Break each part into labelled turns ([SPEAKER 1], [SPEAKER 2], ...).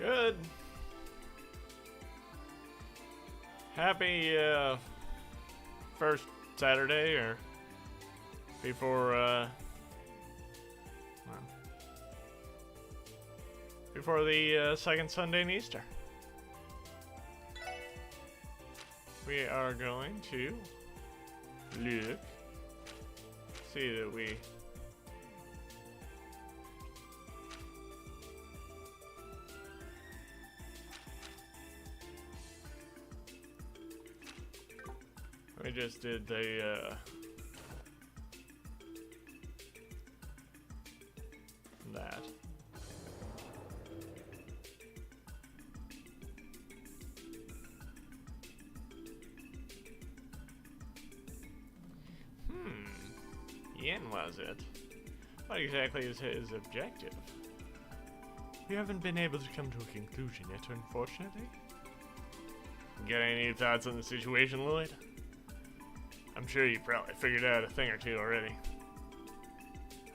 [SPEAKER 1] Good. Happy first Saturday, or before before the second Sunday in Easter. We are going to look, see that we just did the that. Yen was it? What exactly is his objective? We haven't been able to come to a conclusion yet, unfortunately. Got any thoughts on the situation, Lloyd? I'm sure you probably figured out a thing or two already.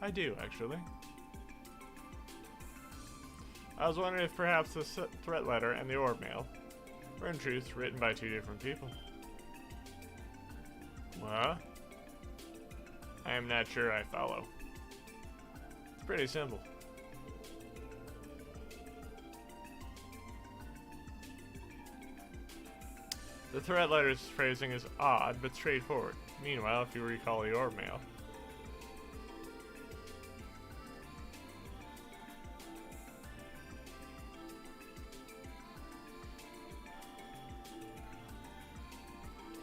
[SPEAKER 1] I do, actually. I was wondering if perhaps the threat letter and the orb mail were in truth written by two different people. What? I am not sure I follow. It's pretty simple. The threat letter's phrasing is odd but straightforward. Meanwhile, if you recall the orb mail,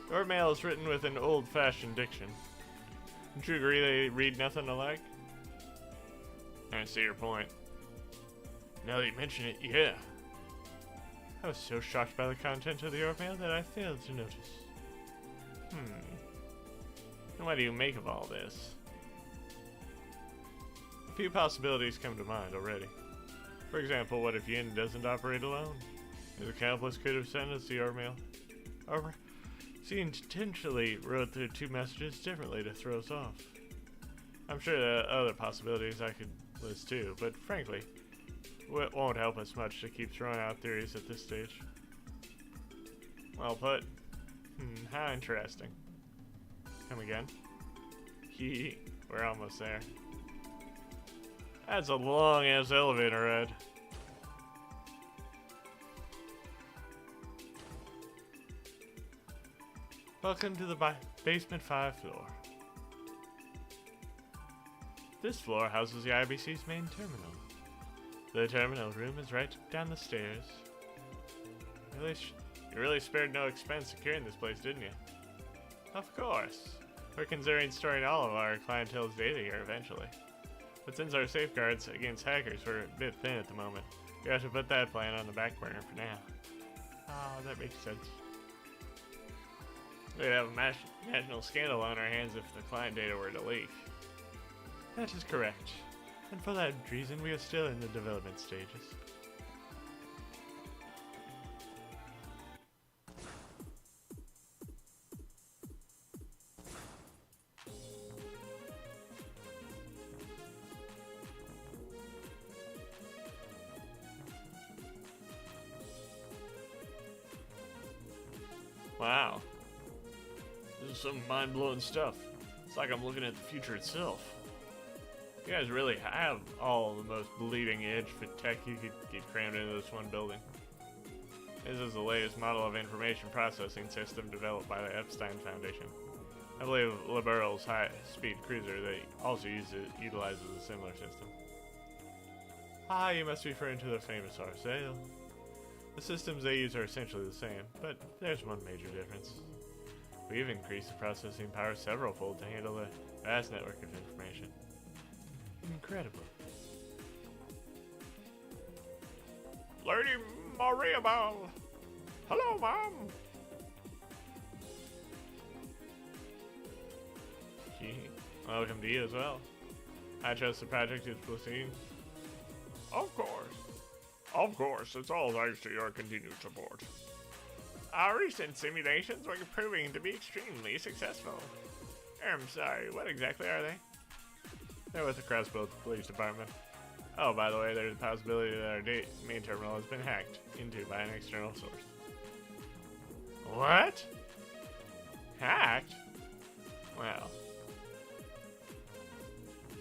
[SPEAKER 1] the orb mail is written with an old-fashioned diction. Don't you agree they read nothing alike? I see your point. Now that you mention it, yeah. I was so shocked by the content of the orb mail that I failed to notice. And what do you make of all this? A few possibilities come to mind already. For example, what if Yin doesn't operate alone? His accomplice could have sent us the orb mail. Or she intentionally wrote the two messages differently to throw us off. I'm sure there are other possibilities I could list too, but frankly, it won't help us much to keep throwing out theories at this stage. Well put. How interesting. Come again? We're almost there. That's a long-ass elevator ride. Welcome to the basement 5 floor. This floor houses the IBC's main terminal. The terminal room is right down the stairs. You really spared no expense securing this place, didn't you? Of course. We're considering storing all of our clientele's data here eventually. But since our safeguards against hackers were a bit thin at the moment, we have to put that plan on the back burner for now. Ah, that makes sense. We'd have a national scandal on our hands if the client data were to leak. That is correct. And for that reason, we are still in the development stages. Wow. This is some mind-blowing stuff. It's like I'm looking at the future itself. You guys really have all the most bleeding edge for tech you could get crammed into this one building. This is the latest model of information processing system developed by the Epstein Foundation. I believe Liberal's high-speed cruiser that also utilizes a similar system. Ah, you must be referring to the famous Arsail. The systems they use are essentially the same, but there's one major difference. We've increased the processing power several-fold to handle the vast network of information. Incredible. Lady Maria Bell! Hello, Mom! Welcome to you as well. I trust the project is proceeding. Of course. Of course, it's all thanks to your continued support. Our recent simulations were proving to be extremely successful. I'm sorry, what exactly are they? They're with the Crossbow Police Department. Oh, by the way, there's a possibility that our main terminal has been hacked into by an external source. What? Hacked? Well.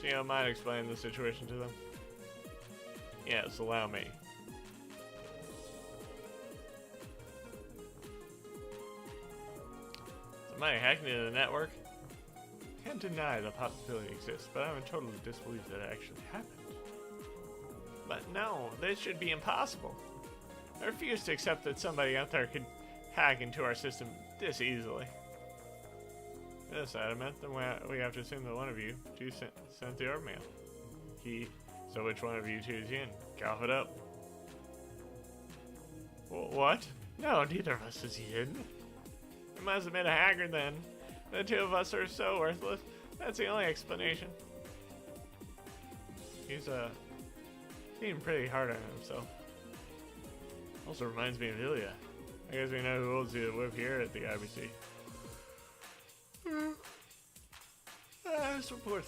[SPEAKER 1] Do you mind explaining the situation to them? Yes, allow me. Somebody hacked into the network? Can't deny the possibility exists, but I'm in total disbelief that it actually happened. But no, this should be impossible. I refuse to accept that somebody out there could hack into our system this easily. This adamant, then we have to assume that one of you two sent the orb mail. So which one of you two is in? Cough it up. What? No, neither of us is in. It must have been a hacker then. The two of us are so worthless. That's the only explanation. He's being pretty hard on himself. Also reminds me of Ilya. I guess we know who holds the whip here at the IBC. This report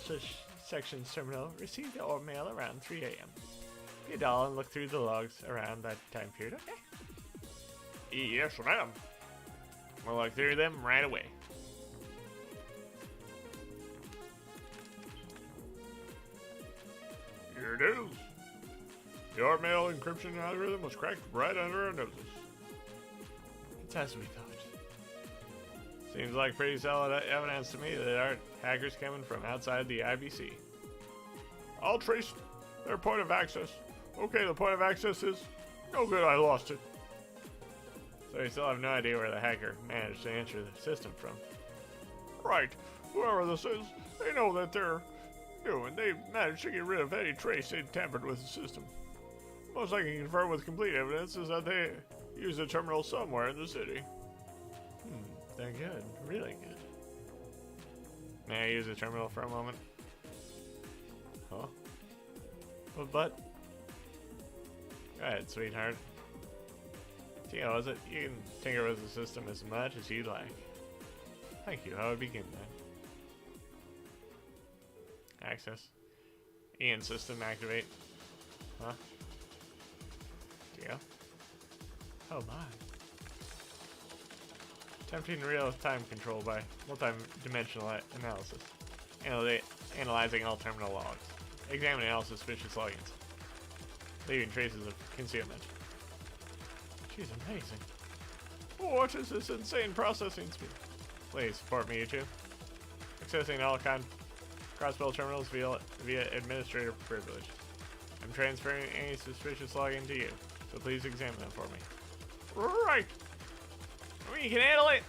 [SPEAKER 1] section's terminal received the orb mail around 3 a.m. Be a doll and look through the logs around that time period, okay? Yes, ma'am. We'll look through them right away. Here it is. The orb mail encryption algorithm was cracked right under our noses. It's as we thought. Seems like pretty solid evidence to me that our hackers coming from outside the IBC. I'll trace their point of access. Okay, the point of access is no good, I lost it. So you still have no idea where the hacker managed to enter the system from. Right. Whoever this is, they know that they're new, and they've managed to get rid of any trace they'd tampered with the system. Most I can confirm with complete evidence is that they used a terminal somewhere in the city. They're good. Really good. May I use a terminal for a moment? Huh? But... Go ahead, sweetheart. See how is it? You can tinker with the system as much as you'd like. Thank you. How would begin then? Access. Ian system activate. Huh? Geo? Oh my. Attempting real-time control by multi-dimensional analysis. Analyzing all terminal logs. Examining all suspicious logins. Leaving traces of concealment. She's amazing. What is this insane processing speed? Please support me, you two. Accessing all Crossbell terminals via administrator privilege. I'm transferring any suspicious login to you, so please examine them for me. Right! I mean, you can handle it!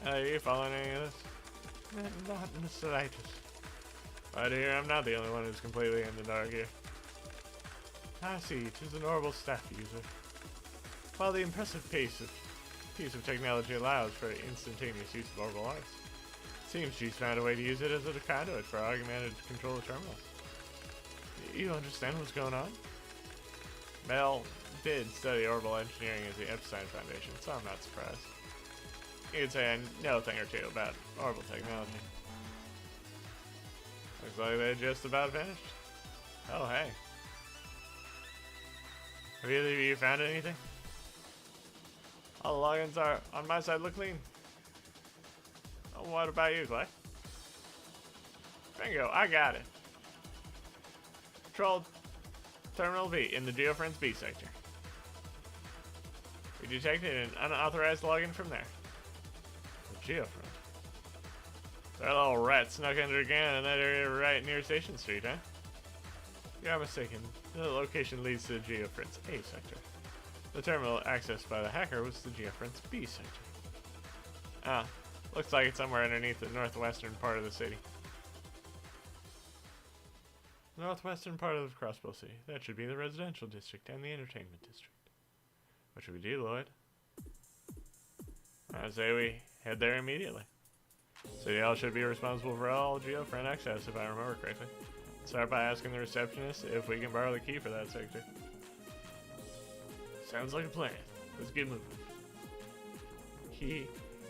[SPEAKER 1] Are you following any of this? Not in the slightest. But here, I'm not the only one who's completely in the dark here. I see, 'tis an orbital staff user. While the impressive piece of technology allows for instantaneous use of orbital arts, it seems she's found a way to use it as a conduit for augmented control of terminals. You understand what's going on? Mel did study orbital engineering at the Epstein Foundation, so I'm not surprised. You could say I know a thing or two about orbital technology. Looks like they're just about finished. Oh, hey. Have either of you found anything? All the logins are on my side look clean. Oh, what about you, Clay? Bingo, I got it. Control Terminal V in the Geofriends B sector. We detected an unauthorized login from there. The Geofriend. That little rat snuck under again in that area right near Station Street, huh? You're mistaken. The location leads to the Geofriends A sector. The terminal accessed by the hacker was the Geofriends B sector. Ah, looks like it's somewhere underneath the northwestern part of the city. Northwestern part of Crossbow City. That should be the residential district and the entertainment district. What should we do, Lloyd? I say we head there immediately. City Hall should be responsible for all Geofriend access, if I remember correctly. Start by asking the receptionist if we can borrow the key for that sector. Sounds like a plan. Let's get moving. Key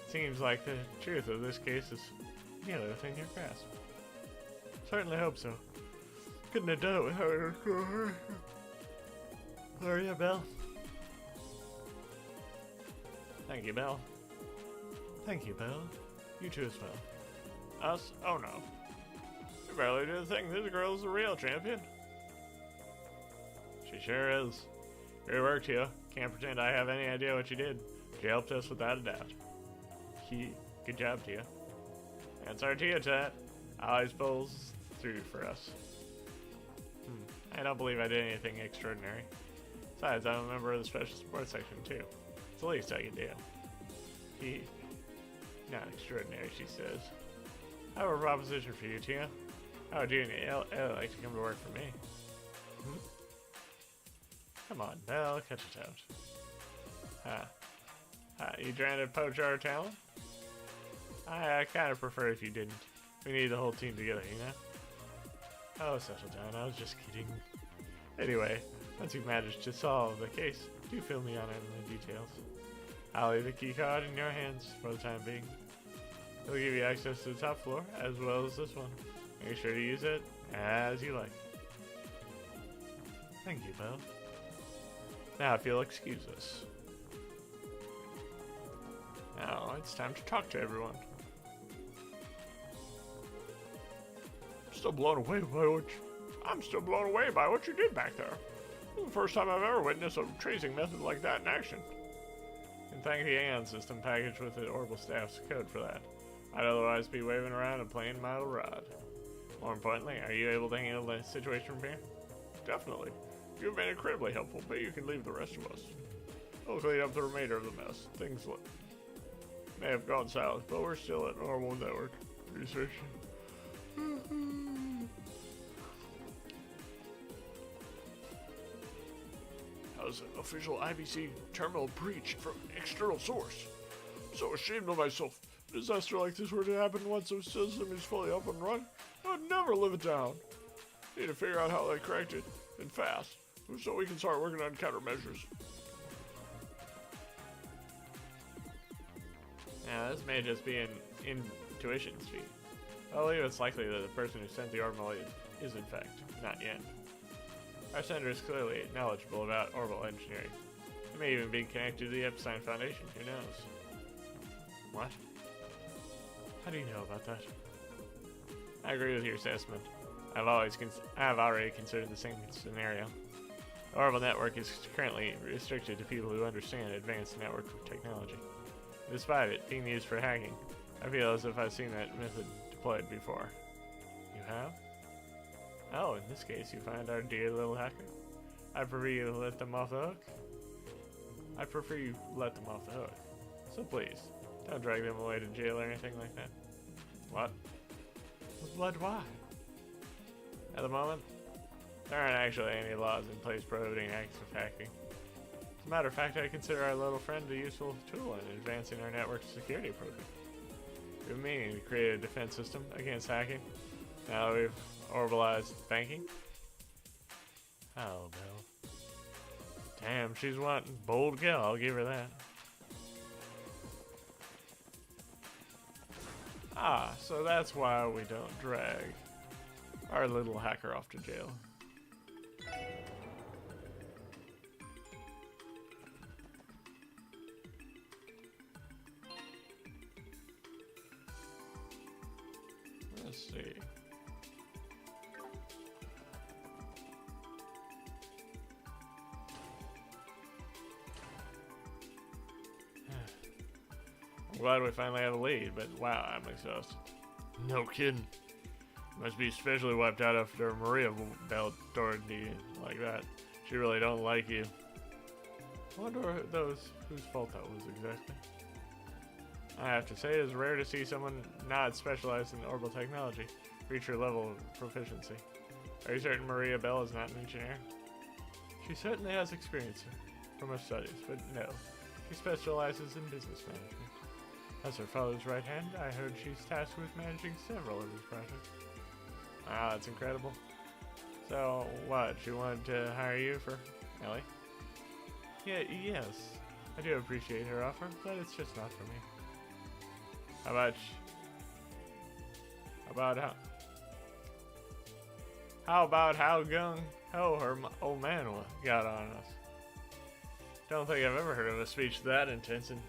[SPEAKER 1] seems like the truth of this case is nearly within your grasp. Certainly hope so. Couldn't have done it without her. Gloria Bell. Thank you, Belle. Thank you, Belle. You too as well. Us? Oh no. We barely did a thing. This girl is the real champion. She sure is. Great work, Tia. Can't pretend I have any idea what you did. She helped us without a doubt. Good job, Tia. That's our Tia chat. Always pulls through for us. I don't believe I did anything extraordinary. Besides, I'm a member of the special sports section too. It's the least I can do. Not extraordinary, she says. I have a proposition for you, Tia. How would you and Ellie like to come to work for me? Come on, Belle, catch it out. You trying to poach our talent? I kind of prefer if you didn't. We need the whole team together, you know? Oh, settle down, I was just kidding. Anyway, once you've managed to solve the case, do fill me on any details. I'll leave the key card in your hands for the time being. It'll give you access to the top floor, as well as this one. Make sure to use it as you like. Thank you, Belle. Now, if you'll excuse us. Now, it's time to talk to everyone. I'm still blown away by what you did back there. This is the first time I've ever witnessed a tracing method like that in action. And thank the Aeon system packaged with the Orbital Staff's code for that. I'd otherwise be waving around a plain metal rod. More importantly, are you able to handle the situation from here? Definitely. You've been incredibly helpful, but you can leave the rest of us. I'll clean up the remainder of the mess. Things may have gone south, but we're still at normal network research. How's an official IBC terminal breach from an external source? I'm so ashamed of myself. A disaster like this were to happen once the system is fully up and running, I'd never live it down. Need to figure out how they correct it, and fast, so we can start working on countermeasures. Now, this may just be an intuition feat. I believe it's likely that the person who sent the orbital is in fact not Yen. Our sender is clearly knowledgeable about orbital engineering. It may even be connected to the Epstein Foundation, who knows? What? How do you know about that? I agree with your assessment. I have already considered the same scenario. The orbital network is currently restricted to people who understand advanced network technology. Despite it being used for hacking, I feel as if I've seen that method deployed before. You have? Oh, in this case, you find our dear little hacker. I prefer you let them off the hook. So please, don't drag them away to jail or anything like that. What? But why? At the moment, there aren't actually any laws in place prohibiting acts of hacking. As a matter of fact, I consider our little friend a useful tool in advancing our network security program. We've been meaning to create a defense system against hacking. Now we've orbitalized banking. Oh, Bill. Damn, she's one bold gal, I'll give her that. Ah, so that's why we don't drag our little hacker off to jail. Let's see. I'm glad we finally have a lead, but wow, I'm exhausted. No kidding. Must be especially wiped out after Maria Bell Doherty like that. She really don't like you. I wonder whose fault that was exactly. I have to say, it is rare to see someone not specialized in orbital technology reach her level of proficiency. Are you certain Maria Bell is not an engineer? She certainly has experience from her studies, but no. She specializes in business management. As her father's right hand, I heard she's tasked with managing several of his projects. Wow, that's incredible. So, what, she wanted to hire you for Ellie? Yeah, yes. I do appreciate her offer, but it's just not for me. How about how gung ho her old man got on us? Don't think I've ever heard of a speech that intense in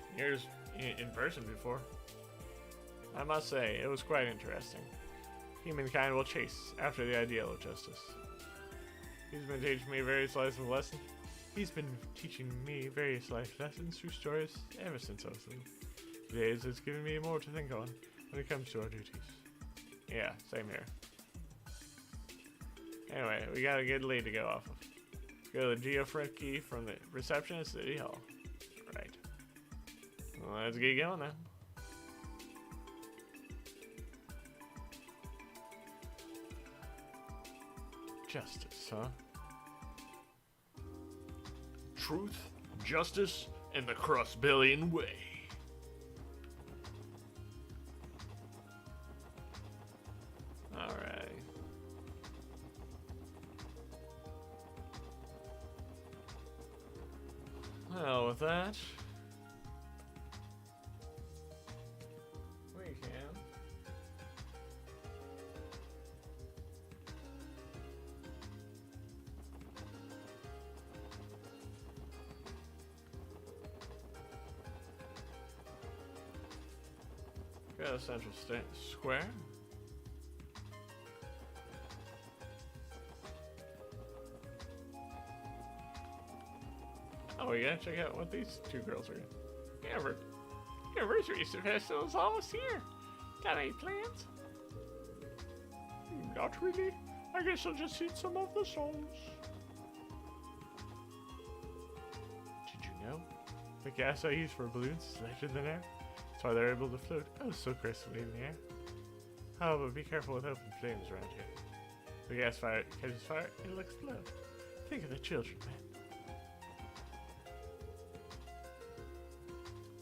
[SPEAKER 1] person before. I must say, it was quite interesting. Humankind will chase after the ideal of justice. He's been teaching me various life lessons. He's been teaching me various life lessons through stories ever since I was little. Today's has given me more to think on when it comes to our duties. Yeah, same here. Anyway, we got a good lead to go off of. Go to the geofriend key from the reception at City Hall. Right. Well, let's get going then. Justice, huh? Truth, justice, and the Crossbillion way. Alright. Well, with that, we can. Go to Central Square. Oh, we gotta check out what these two girls are in. Anniversary festival is almost here. Got any plans? Not really. I guess I'll just eat some of the songs. Did you know? The gas I use for balloons is lighter than air. That's why they're able to float so gracefully in the air. Oh, but be careful with open flames around here. If the gas fire catches fire, it'll explode. Think of the children, man.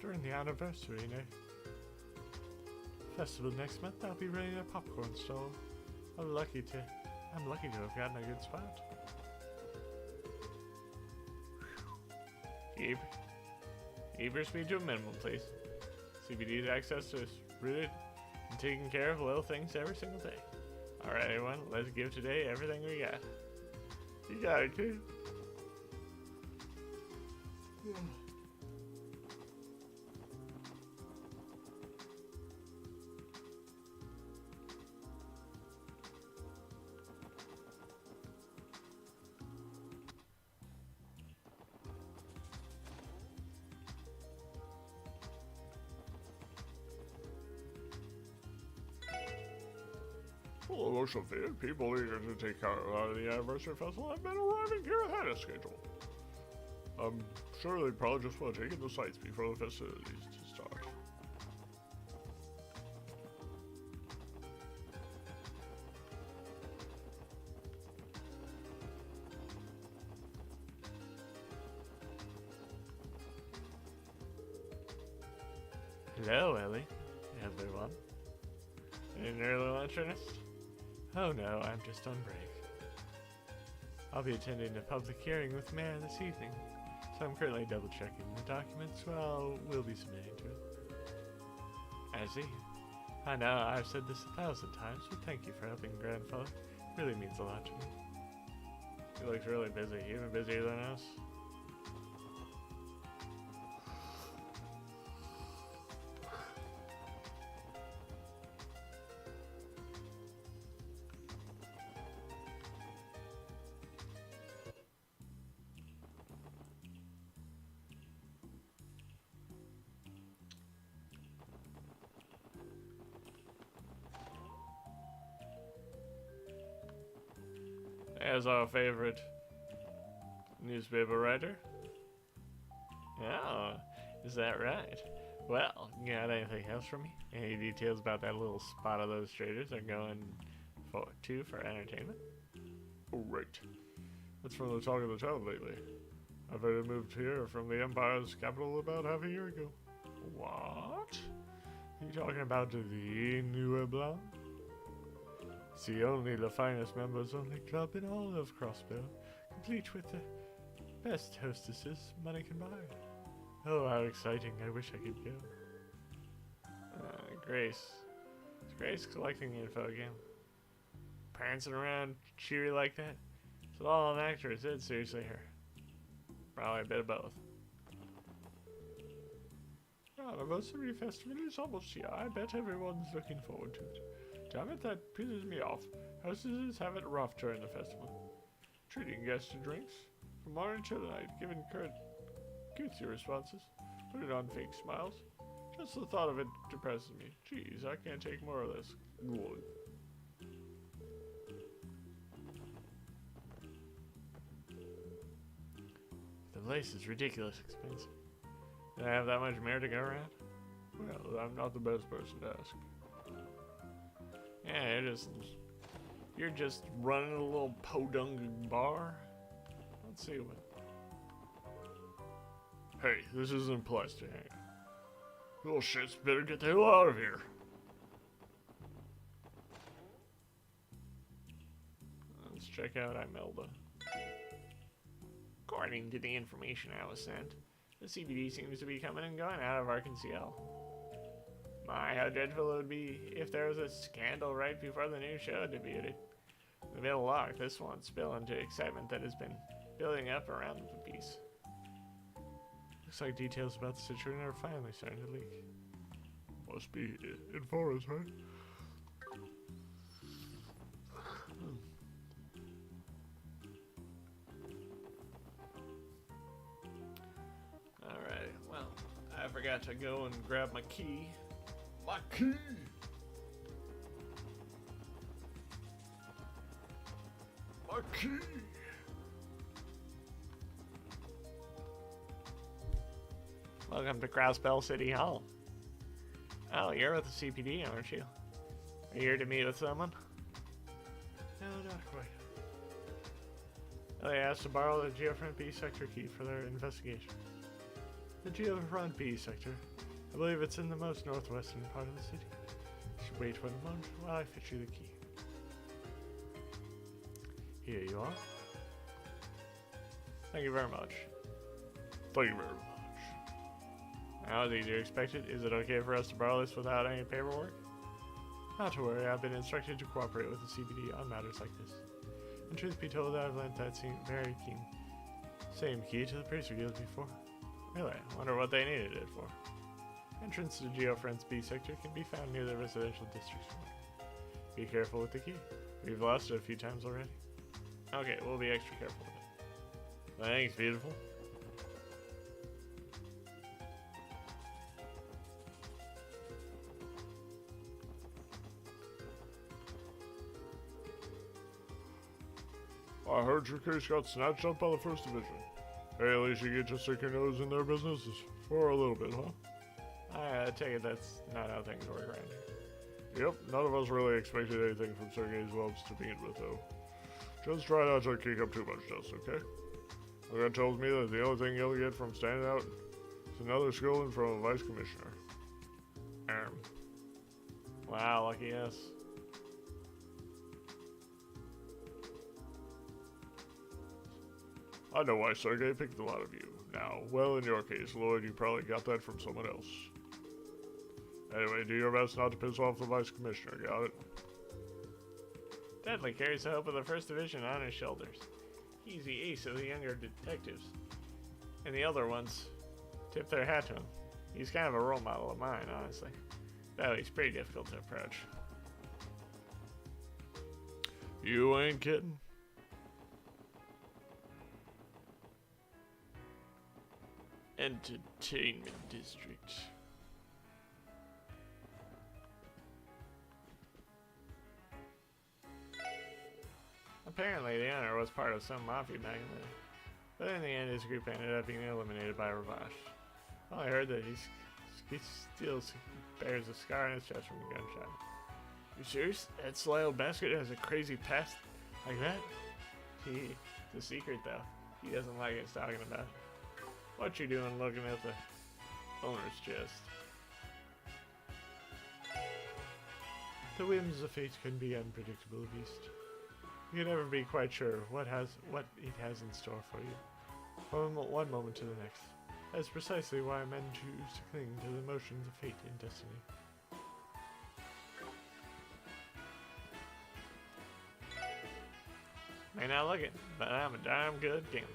[SPEAKER 1] During the anniversary festival next month, I'll be running a popcorn stall. I'm lucky to have gotten a good spot. Keep your speed to a minimum, please. CBD's access to is rooted in taking care of little things every single day. Alright, everyone, let's give today everything we got. You got it, kid. Hello, Sophia. People eager to take part of the anniversary festival have been arriving here ahead of schedule. I'm sure they probably just want to take in the sights before the festivities to start. Hello, Ellie. Everyone. An early lunch, Ernest? Oh no, I'm just on break. I'll be attending a public hearing with Mayor this evening, so I'm currently double checking the documents we'll be submitting to it. I see. I know, I've said this 1,000 times, but thank you for helping Grandfather. It really means a lot to me. He looks really busy, even busier than us. As our favorite newspaper writer. Oh, is that right? Well, got anything else for me? Any details about that little spot of those traders they're going for entertainment? Oh, right. That's from the talk of the town lately. I've already moved here from the Empire's capital about half a year ago. What? Are you talking about the Nuit Blanc? It's the finest members-only club in all of Crossbill, complete with the best hostesses money can buy. Oh, how exciting. I wish I could go. Grace. Is Grace collecting info again? prancing around cheery like that? Is it all an act or is it seriously her? Probably a bit of both. Well, the Anniversary Festival is almost here. I bet everyone's looking forward to it. Damn it, that pisses me off. Hostesses have it rough during the festival. Treating guests to drinks. From morning till night, giving cutesy responses. Put it on fake smiles. Just the thought of it depresses me. Jeez, I can't take more of this. Good. The lace is ridiculous expensive. Do I have that much merit to go around? Well, I'm not the best person to ask. Yeah, you're just running a little podunk bar. Let's see what. Hey, this isn't a place to hang. Little shits better get the hell out of here. Let's check out Imelda. According to the information I was sent, the CBD seems to be coming and going out of Arkansas. My, how dreadful it would be if there was a scandal right before the new show debuted. The middle lock, this won't spill into excitement that has been building up around the piece. Looks like details about the situation are finally starting to leak. Must be in forest, right? Alright, well, I forgot to go and grab my key. My key! My key! Welcome to Crossbell City Hall. Oh, you're with the CPD, aren't you? Are you here to meet with someone? No, not quite. They asked to borrow the Geofront B sector key for their investigation. The Geofront B sector. I believe it's in the most northwestern part of the city. Just wait for a moment while I fetch you the key. Here you are. Thank you very much. Thank you very much. How did you expect it? Is it okay for us to borrow this without any paperwork? Not to worry, I've been instructed to cooperate with the CBD on matters like this. And truth be told, I've lent that same key to the Priesthood Guild before. Really, I wonder what they needed it for. Entrance to Geofront's B sector can be found near the residential district. Be careful with the key. We've lost it a few times already. Okay, we'll be extra careful with it. Thanks, beautiful. I heard your case got snatched up by the First Division. Hey, at least you get to stick your nose in their businesses for a little bit, huh? I take it that's not how things work around here. Yep, none of us really expected anything from Sergei's Loves to begin with, though. Just try not to kick up too much dust, okay? My guy tells me that the only thing you'll get from standing out is another schooling from a vice commissioner. Wow, lucky us. I know why Sergei picked a lot of you. Now, well, in your case, Lloyd, you probably got that from someone else. Anyway, do your best not to piss off the Vice Commissioner, got it? Dudley carries the hope of the First Division on his shoulders. He's the ace of the younger detectives. And the other ones tip their hat to him. He's kind of a role model of mine, honestly. Though he's pretty difficult to approach. You ain't kidding. Entertainment District. Apparently, the owner was part of some mafia back in the day. But in the end, his group ended up being eliminated by Ravash. Well, I heard that he still bears a scar on his chest from a gunshot. You serious? That sly old bastard has a crazy past like that? The secret, though. He doesn't like us talking about it. What you doing looking at the owner's chest? The whims of fate can be unpredictable, Beast. You can never be quite sure what it has in store for you, from one moment to the next. That's precisely why men choose to cling to the motions of fate and destiny. May not look it, but I'm a damn good gambler.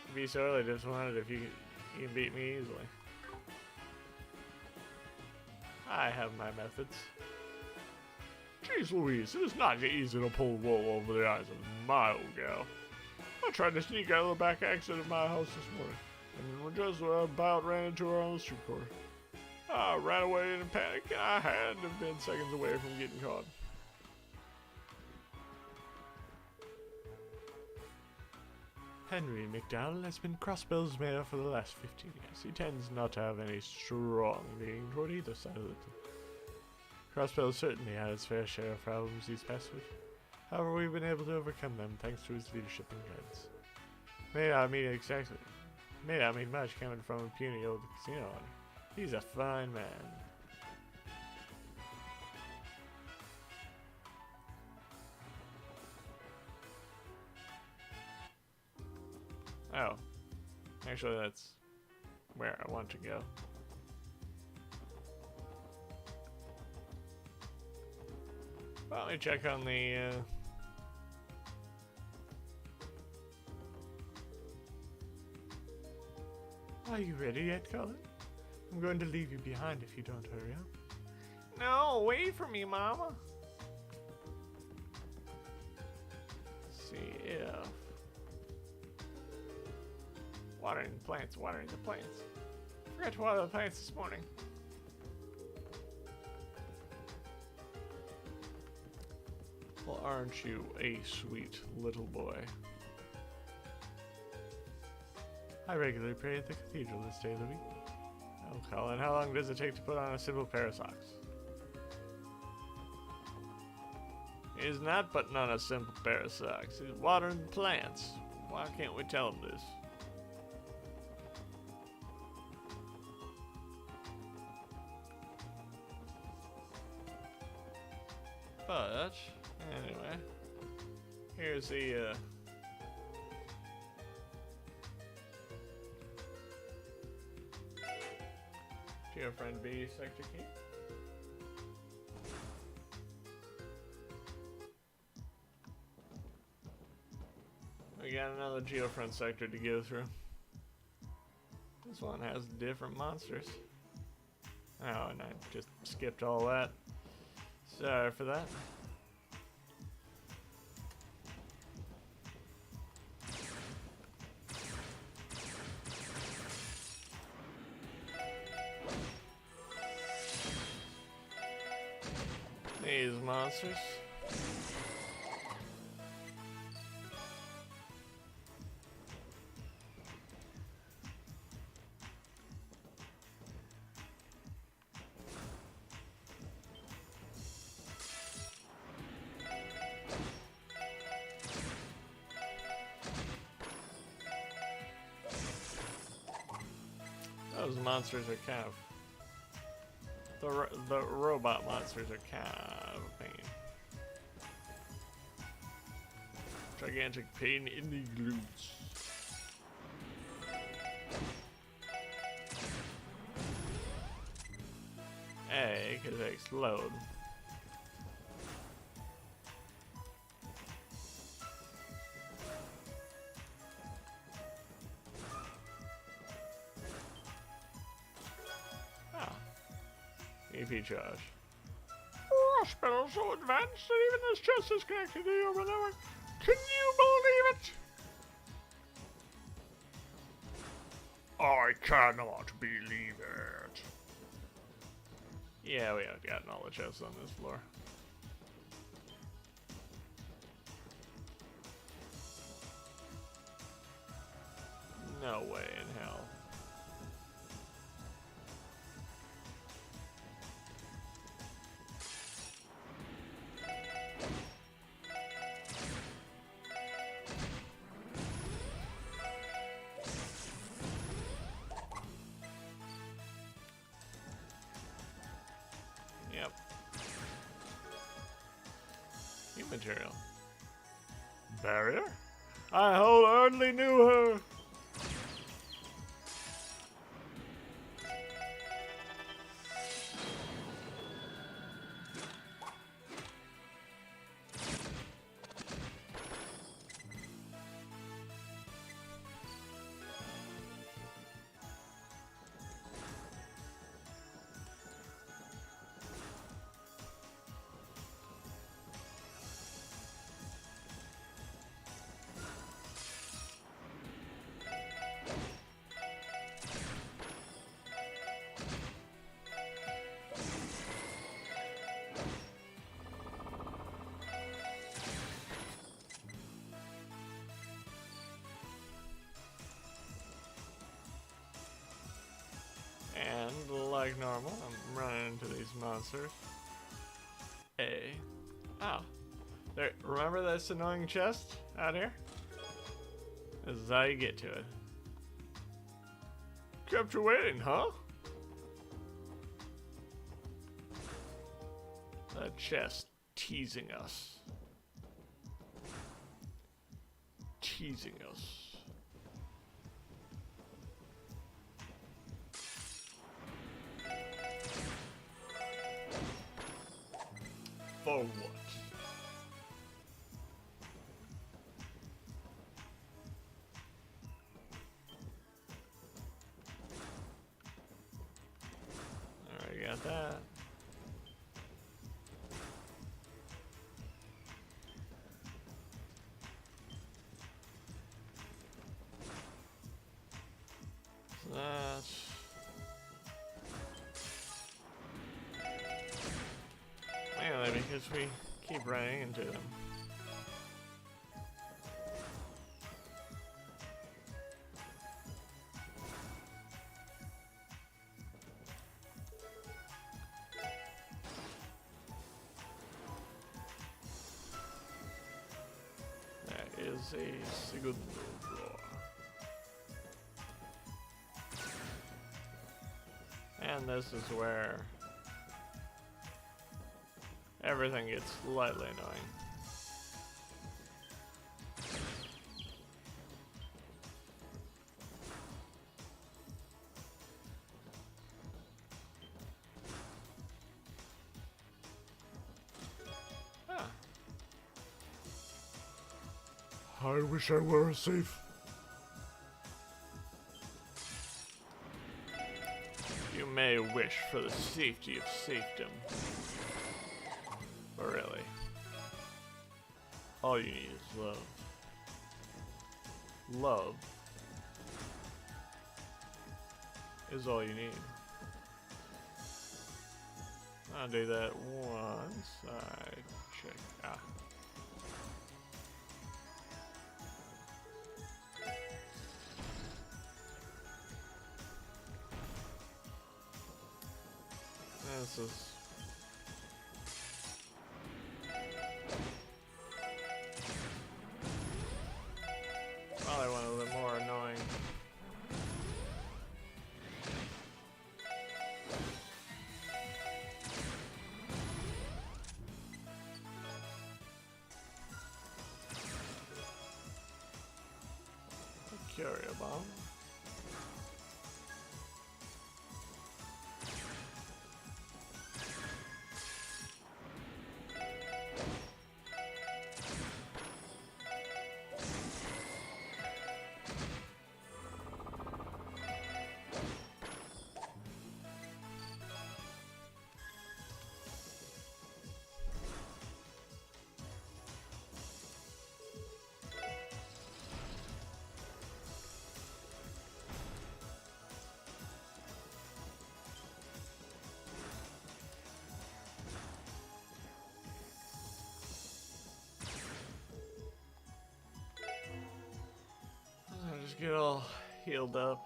[SPEAKER 1] I'd be sorely disappointed if you can beat me easily. I have my methods. Jeez Louise, it is not easy to pull wool over the eyes of my old gal. I tried to sneak out of the back exit of my house this morning, and just about ran into her on the street corner. I ran away in a panic, and I had to have been seconds away from getting caught. Henry McDowell has been Crossbell's mayor for the last 15 years. He tends not to have any strong leaning toward either side of the Crossbell certainly had its fair share of problems these past weeks. However, we've been able to overcome them thanks to his leadership and guidance. May not mean much coming from a puny old casino owner. He's a fine man. Oh. Actually, that's where I want to go. Well, let me check on the, Are you ready yet, Colin? I'm going to leave you behind if you don't hurry up. No, wait for me, Mama. Let's see if... Watering the plants. Forgot to water the plants this morning. Well, aren't you a sweet little boy? I regularly pray at the cathedral this day of the week. Oh, Colin, how long does it take to put on a simple pair of socks? He's not putting on a simple pair of socks. He's watering the plants. Why can't we tell him this? But, anyway, here's the, Geofriend B sector key. We got another Geofriend sector to go through. This one has different monsters. Oh, and I just skipped all that. Sorry for that. These monsters. Those monsters are kind of... The robot monsters are kind of a pain. Gigantic pain in the glutes. A, because they explode. EP charge. Hospital so advanced that even this chest is connected to your network. Can you believe it? I cannot believe it. Yeah, we haven't gotten all the chests on this floor. No way in hell. Yep. New material. Barrier? I wholeheartedly knew her. like normal, I'm running into these monsters. Oh. There, remember this annoying chest out here? This is how you get to it. Kept you waiting, huh? The chest teasing us. Teasing us. For what? Alright, got that. That's mainly because we keep running into them. That is a segundo floor. And this is where everything gets slightly annoying. Ah. I wish I were safe. You may wish for the safety of safedom. But really, all you need is love. Love is all you need. I'll do that once I check. Ah. This is probably one of the more annoying. Curio bomb. Just get all healed up.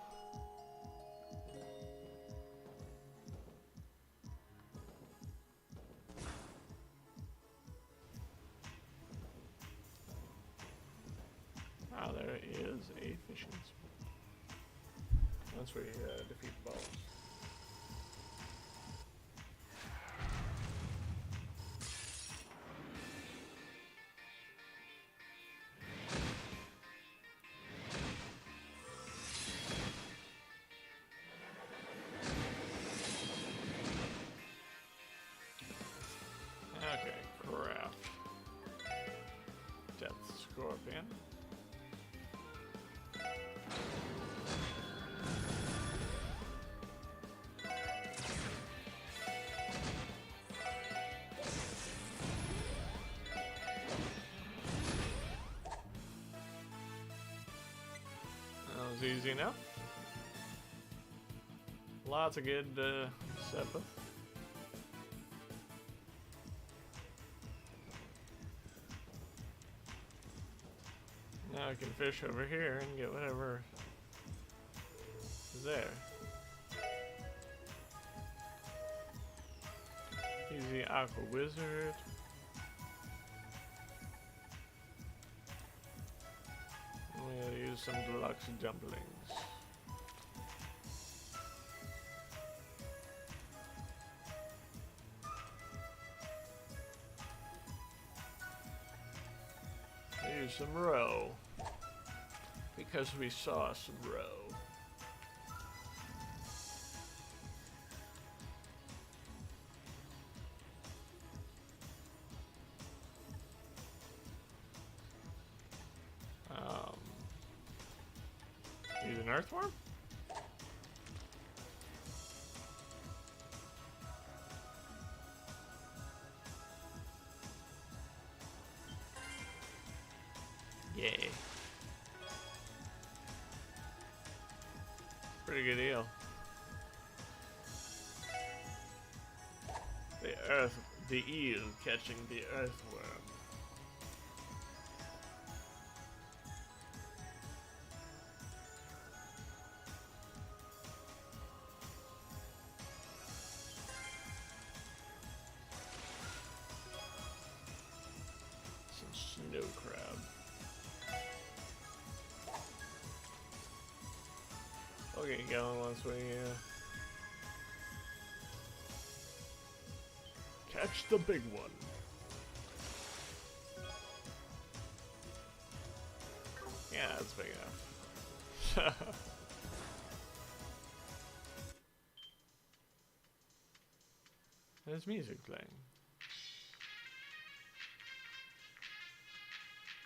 [SPEAKER 1] Ah, there is a fishing spot. Once we defeat the balls. Okay, craft. Death Scorpion. That was easy enough. Lots of good stuff. Now I can fish over here and get whatever is there. He's the Aqua Wizard. We'll use some deluxe dumplings. Use some roe. Because we saw some roe. Use an earthworm? Yay. Pretty good deal. The eel catching the earthworm. Some snow crab. Okay, going once we catch the big one. Yeah, that's big enough. There's music playing.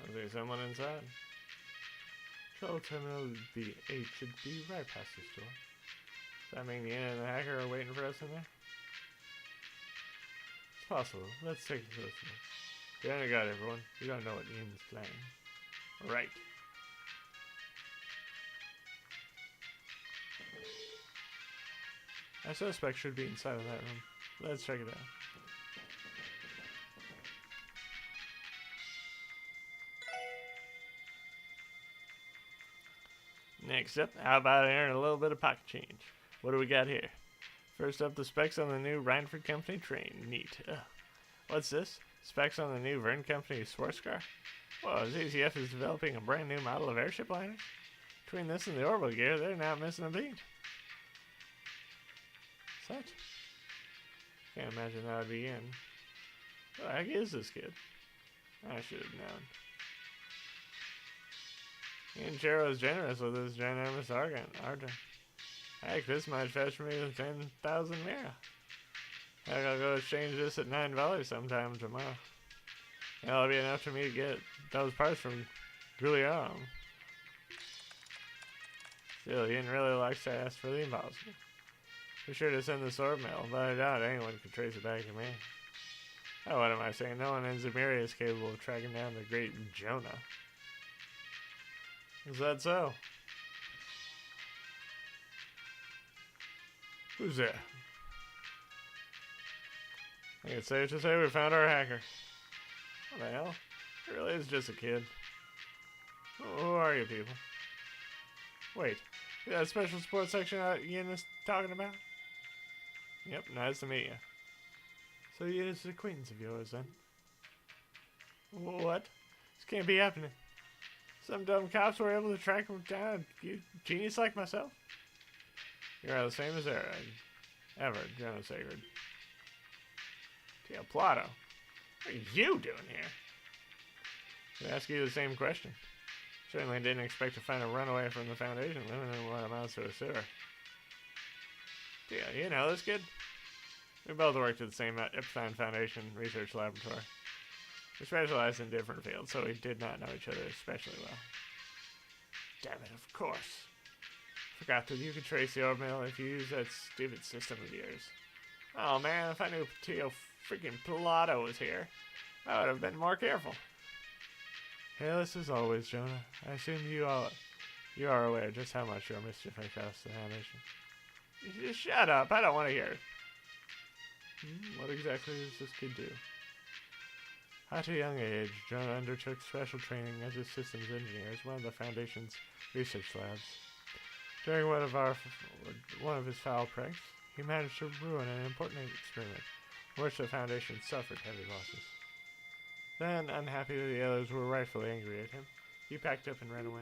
[SPEAKER 1] I see someone inside. Control terminal B8 should be right past this door. Does that mean Ian and the hacker are waiting for us in there? It's possible. Let's take a closer look. You only got everyone. You don't know what Ian's playing. Right. Our suspect should be inside of that room. Let's check it out. Next up, how about earning a little bit of pocket change? What do we got here? First up, the specs on the new Rhineford Company train. Neat. What's this? Specs on the new Verne Company sports car? Whoa, ZZF is developing a brand new model of airship liner? Between this and the orbital gear, they're not missing a beat. What's that? Can't imagine that would be in. What the heck is this kid? I should have known. Ian Chero is generous with his ginormous argent. Heck, this might fetch me 10,000 mira. Heck, I'll go exchange this at $9 sometime tomorrow. That'll be enough for me to get those parts from Guillaume. Still, Ian really likes to ask for the impossible. Be sure to send the sword mail, but I doubt anyone can trace it back to me. Oh, what am I saying? No one in Zemuria is capable of tracking down the great Jonah. Is that so? Who's there? I think it's safe to say we found our hacker. What the hell? It really is just a kid. Who are you people? Wait, that special sports section Ian is talking about? Yep, nice to meet you. So Ian is an acquaintance of yours then? What? This can't be happening. Some dumb cops were able to track him down. You genius like myself? You're the same as ever, Jonah Sacred. Tio Plato, what are you doing here? I ask you the same question. Certainly didn't expect to find a runaway from the Foundation living in what amounts to a sewer. Tio, you know this kid? We both worked at the same Epstein Foundation research laboratory. We specialized in different fields, so we did not know each other especially well. Damn it, of course. Forgot that you could trace the orbital if you use that stupid system of yours. Oh man, if I knew Tio freaking Pilato was here, I would have been more careful. Careless as always, Jonah. I assume you are aware just how much your mischief may cost the Foundation. Just shut up, I don't want to hear it. What exactly does this kid do? At a young age, Jonah undertook special training as a systems engineer at one of the Foundation's research labs. During one of his foul pranks, he managed to ruin an important experiment Wish the Foundation suffered heavy losses. Then, unhappy that the others were rightfully angry at him, he packed up and ran away.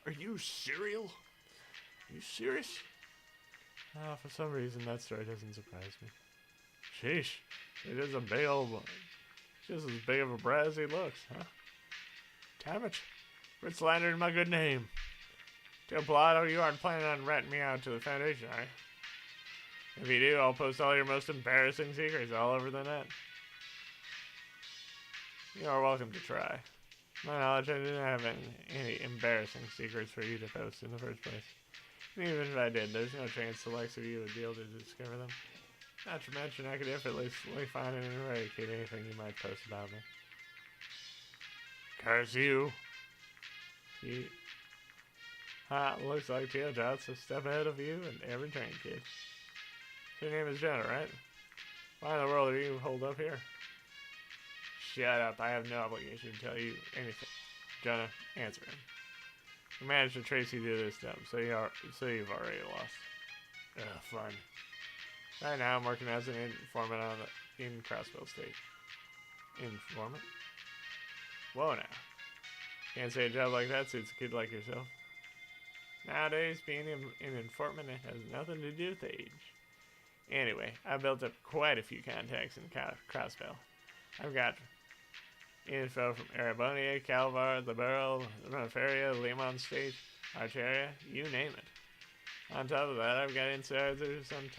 [SPEAKER 1] Are you serial? Are you serious? For some reason, that story doesn't surprise me. Sheesh, it is a big old one. Just as big of a brat as he looks, huh? Damn it. Quit slandering my good name. Tell Pilato you aren't planning on ratting me out to the Foundation, are you? If you do, I'll post all your most embarrassing secrets all over the net. You are welcome to try. To my knowledge, I didn't have any embarrassing secrets for you to post in the first place. And even if I did, there's no chance the likes of you would be able to discover them. Not to mention, I could effortlessly find and eradicate anything you might post about me. Curse you. Pete. Looks like Teojot's a step ahead of you and every train kid. So your name is Jenna, right? Why in the world are you holed up here? Shut up, I have no obligation to tell you anything. Jenna, answer him. You managed to trace you to this dump, so you've already lost. Fun. Right now, I'm working as an informant in Crossbell State. Informant? Whoa now. Can't say a job like that suits a kid like yourself. Nowadays, being an informant has nothing to do with age. Anyway, I built up quite a few contacts in Crossbell. I've got info from Arabonia, Calvar, the Barrel, Feria, Lemon State, Arteria, you name it. On top of that, I've got insiders on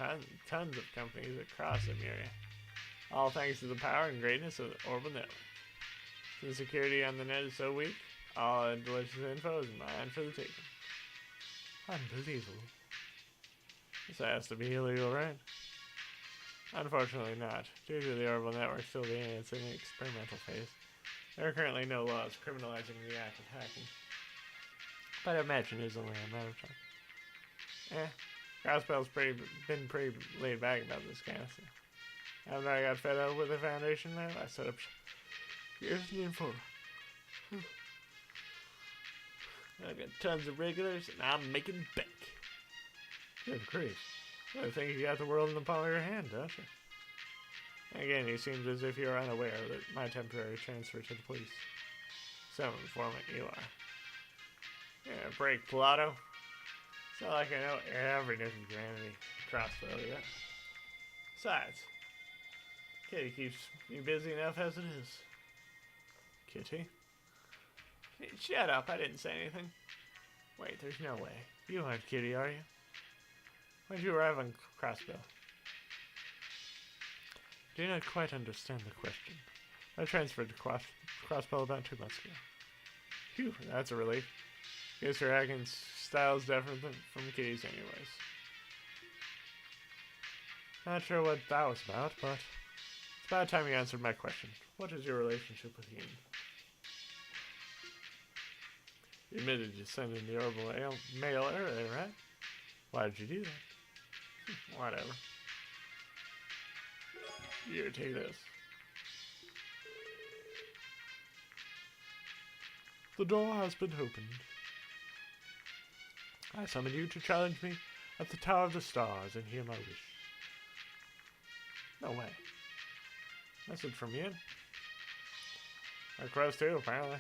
[SPEAKER 1] tons of companies across the area. All thanks to the power and greatness of the Orbital Network. The security on the net is so weak, all the delicious info is mine for the taking. Unbelievable. This has to be illegal, right? Unfortunately not. Due to the Orbital Network still being in its experimental phase, there are currently no laws criminalizing the act of hacking. But I imagine it's only a matter of time. Crossbell's been pretty laid back about this kind of thing. After I got fed up with the Foundation, I set up here's the info. I've got tons of regulars, and I'm making bank. Good grief. I think you got the world in the palm of your hand, don't you? Again, it seems as if you're unaware that my temporary transfer to the police. Some informant you are. Yeah, break, Pilato. It's not like I know every nook and cranny Crossbell yet. Besides, Kitty keeps me busy enough as it is. Kitty? Hey, shut up, I didn't say anything. Wait, there's no way. You aren't Kitty, are you? When did you arrive on Crossbell? Do not quite understand the question. I transferred to Crossbell about 2 months ago. Phew, that's a relief. Guess your hacking style's different from Kitty's anyways. Not sure what that was about, but it's about time you answered my question. What is your relationship with Ian? You admitted you sent in the Orbital mail earlier, right? Why did you do that? Whatever. Here, take this. The door has been opened. I summon you to challenge me at the Tower of the Stars and hear my wish. No way. Message from Ian? Request too, apparently.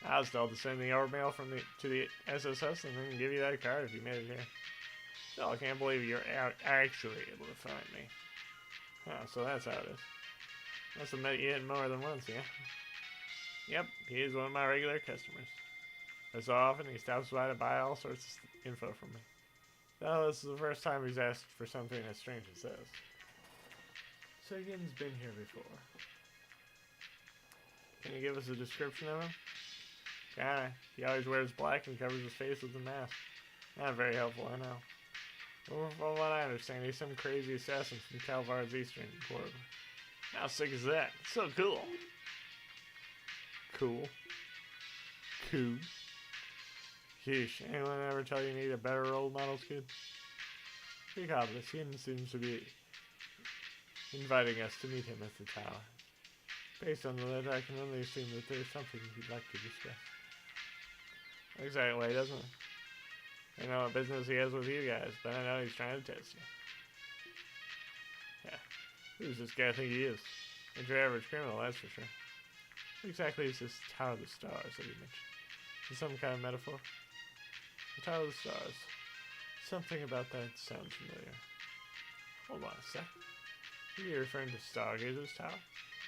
[SPEAKER 1] I was told to send the mail to the SSS and then give you that card if you made it here. Still, I can't believe you're actually able to find me. Huh, so that's how it is. Must have met Ian more than once, yeah? Yep, he is one of my regular customers. So often he stops by to buy all sorts of info from me. Though this is the first time he's asked for something as strange as this. So Ian's been here before. Can you give us a description of him? Kinda. He always wears black and covers his face with a mask. Not very helpful, I know. But from what I understand, he's some crazy assassin from Calvar's eastern quarter. How sick is that? It's so cool. Cool. Cool. Sheesh, anyone ever tell you you need a better role model, kid? Regardless, Ian seems to be inviting us to meet him at the tower. Based on the letter, I can only assume that there's something he'd like to discuss. Looks that way, doesn't it? I know what business he has with you guys, but I know he's trying to test you. Who's this guy think he is? Ain't your average criminal, that's for sure. What exactly is this Tower of the Stars that you mentioned? Is it some kind of metaphor? The Tower of the Stars. Something about that sounds familiar. Hold on a sec. Are you referring to Stargazer's Tower?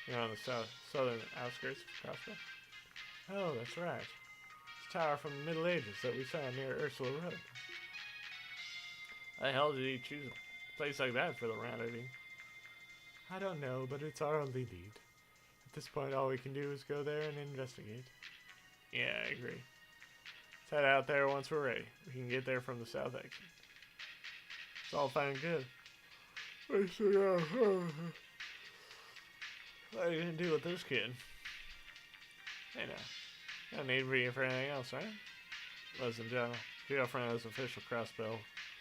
[SPEAKER 1] You know, on the southern outskirts of Crossbow? Oh, that's right. It's a tower from the Middle Ages that we saw near Ursula Road. How the hell did he choose a place like that for the rendezvous? I don't know, but it's our only lead. At this point, all we can do is go there and investigate. Yeah, I agree. Let's head out there once we're ready. We can get there from the south exit. It's all fine and good. What are you gonna do with this kid? Hey now, no need for you for anything else, right? Listen, John, your girlfriend has official Crossbow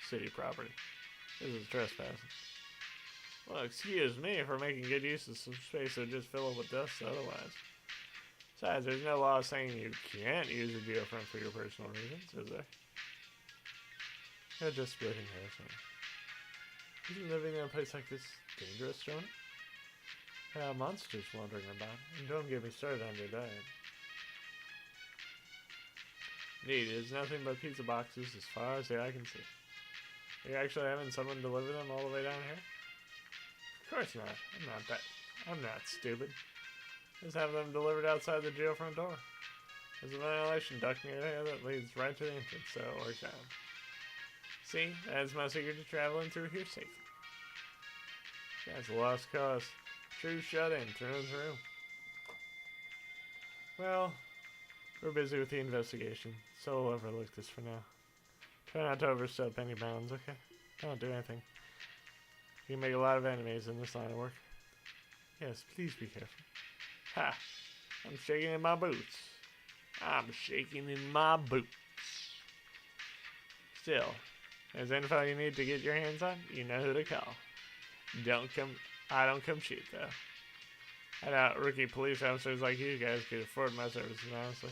[SPEAKER 1] City property. This is trespassing. Well, excuse me for making good use of some space that would just fill up with dust otherwise. Besides, there's no law saying you can't use a geofront for your personal reasons, is there? You're just splitting hairs, huh? Isn't living in a place like this dangerous, John? There are monsters wandering about, and don't get me started on their diet. Indeed, it is nothing but pizza boxes as far as the eye can see. Are you actually having someone deliver them all the way down here? Of course not. I'm not stupid. Just have them delivered outside the jail front door. There's a ventilation duct near there that leads right to the entrance, so it works out. See, that's my secret to traveling through here safely. That's a lost cause. True shut-in through and through. Well, we're busy with the investigation, so we'll overlook this for now. Try not to overstep any bounds, okay? Don't do anything. You can make a lot of enemies in this line of work. Yes, please be careful. Ha! I'm shaking in my boots. I'm shaking in my boots. Still, there's info you need to get your hands on, you know who to call. I don't come cheap, though. I doubt rookie police officers like you guys could afford my services, honestly.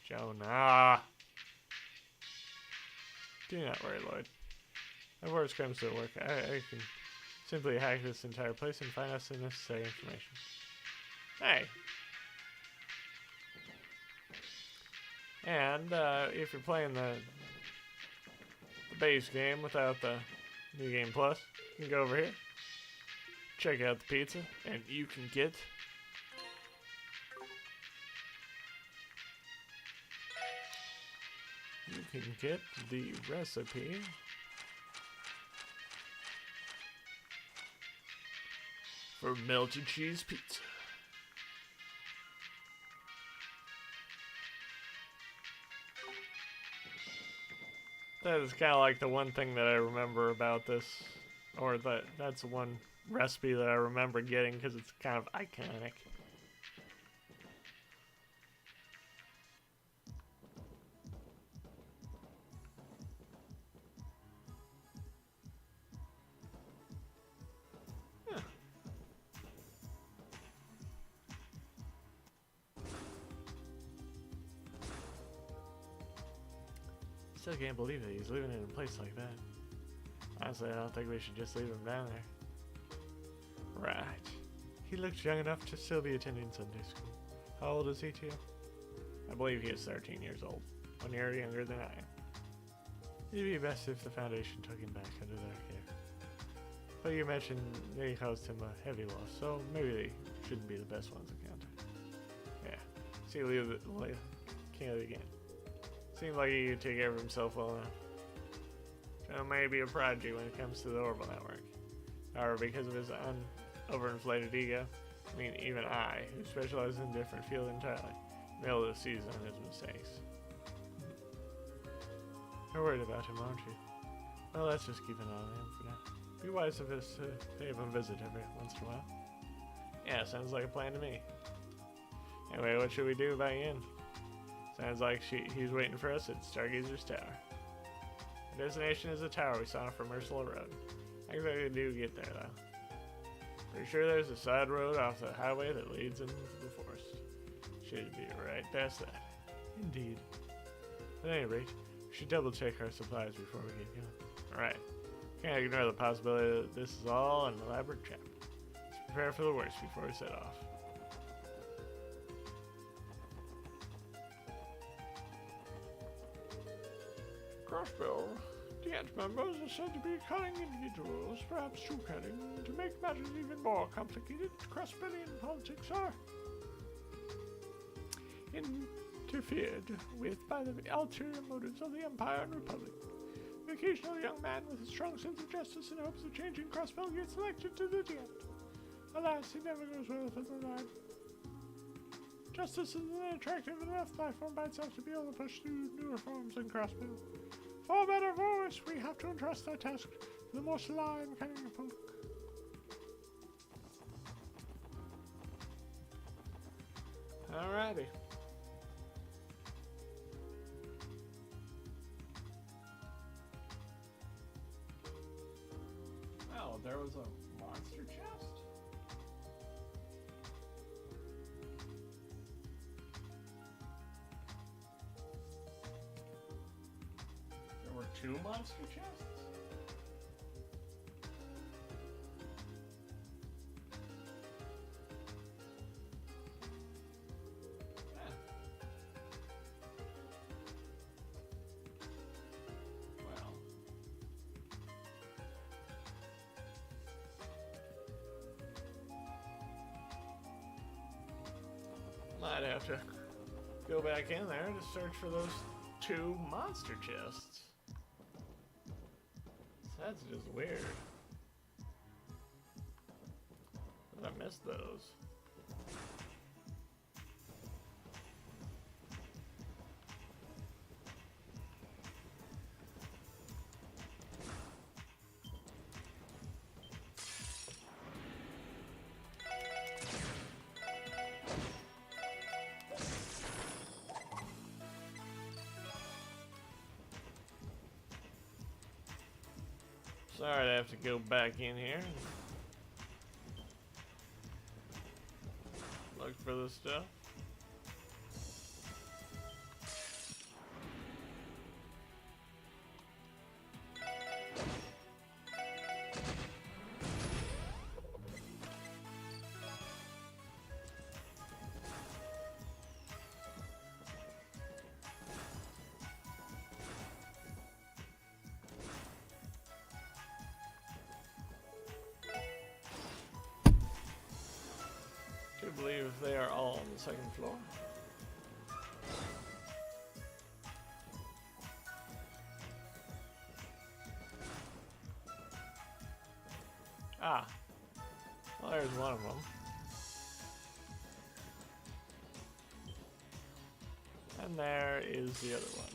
[SPEAKER 1] Jonah. Do not worry, Lloyd. If worst comes to work, I can simply hack this entire place and find us the necessary information. Hey. And if you're playing the base game without the New Game Plus, you can go over here, check out the pizza, and you can get the recipe for melted cheese pizza. That is kind of like the one thing that I remember about this, or that's one recipe that I remember getting because it's kind of iconic. Still can't believe that he's living in a place like that. Honestly, I don't think we should just leave him down there. Right. He looks young enough to still be attending Sunday school. How old is he, too? I believe he is 13 years old. 1 year younger than I am. It'd be best if the Foundation took him back under their care. But you mentioned they caused him a heavy loss, so maybe they shouldn't be the best ones to contact. Yeah. See, can't again. Seems like he could take care of himself well enough. So maybe a prodigy when it comes to the Orbital Network. However, because of his overinflated ego, I mean, even I, who specialize in a different field entirely, am able to seize on his mistakes. You're worried about him, aren't you? Well, let's just keep an eye on him for now. Be wise of us to pay him a visit every once in a while. Yeah, sounds like a plan to me. Anyway, what should we do about Yin? Sounds like he's waiting for us at Stargazer's Tower. Our destination is the tower we saw from Ursula Road. I exactly do get there, though. Pretty sure there's a side road off the highway that leads into the forest. Should be right past that. Indeed. At any rate, we should double check our supplies before we get going. Alright. Can't ignore the possibility that this is all an elaborate trap. prepare for the worst before we set off. Crossbow. The Ant members are said to be cunning individuals, perhaps too cunning. To make matters even more complicated, Crossbellian politics are interfered with by the ulterior motives of the Empire and Republic. The occasional young man with a strong sense of justice and hopes of changing Crossbell gets elected to the Diet. Alas, he never goes well for the line. Justice isn't attractive enough platform by itself to be able to push through new reforms in Crossbell. For better or for worse, we have to entrust that task to the more sly and cunning folk. Alrighty. Oh, there was a monster chest? There were 2 monster chests? Well. Might have to go back in there to search for those 2 monster chests. That's just weird. I missed those. Sorry to have to go back in here and look for this stuff. I believe they are all on the 2nd floor. Ah, well, there's one of them. And there is the other one.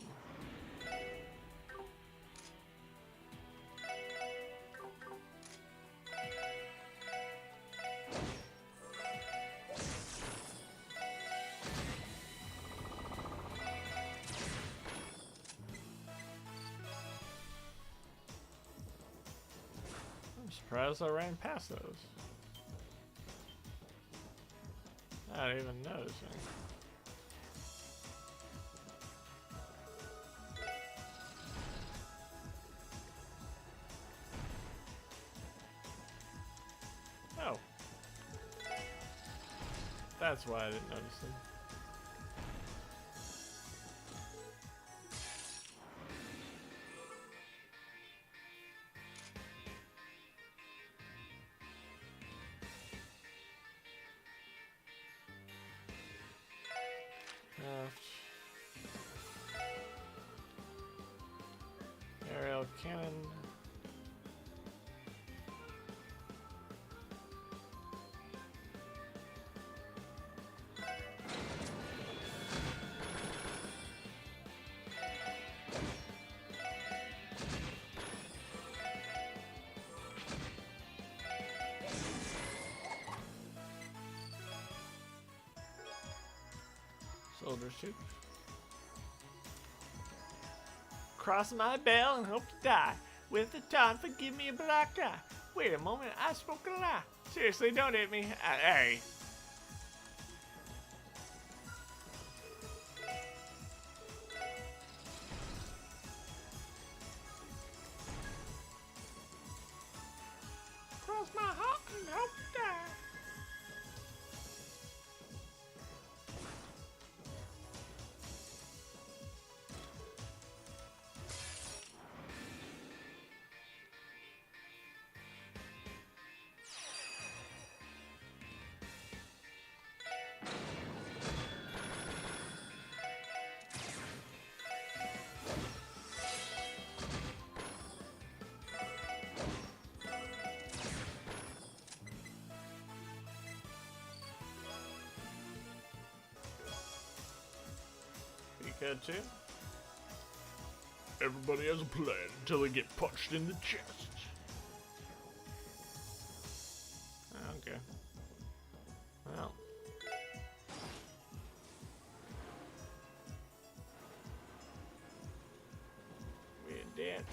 [SPEAKER 1] I'm surprised I ran past those. Not even noticing. Oh. That's why I didn't notice them. Aerial cannon. Soldier suit. Cross my bell and hope to die. With the time, forgive me a black eye. Wait a moment, I spoke a lie. Seriously, don't hit me. Hey. Cross my heart and hope to die. could too. Everybody has a plan until they get punched in the chest. Okay. Well. We're dead.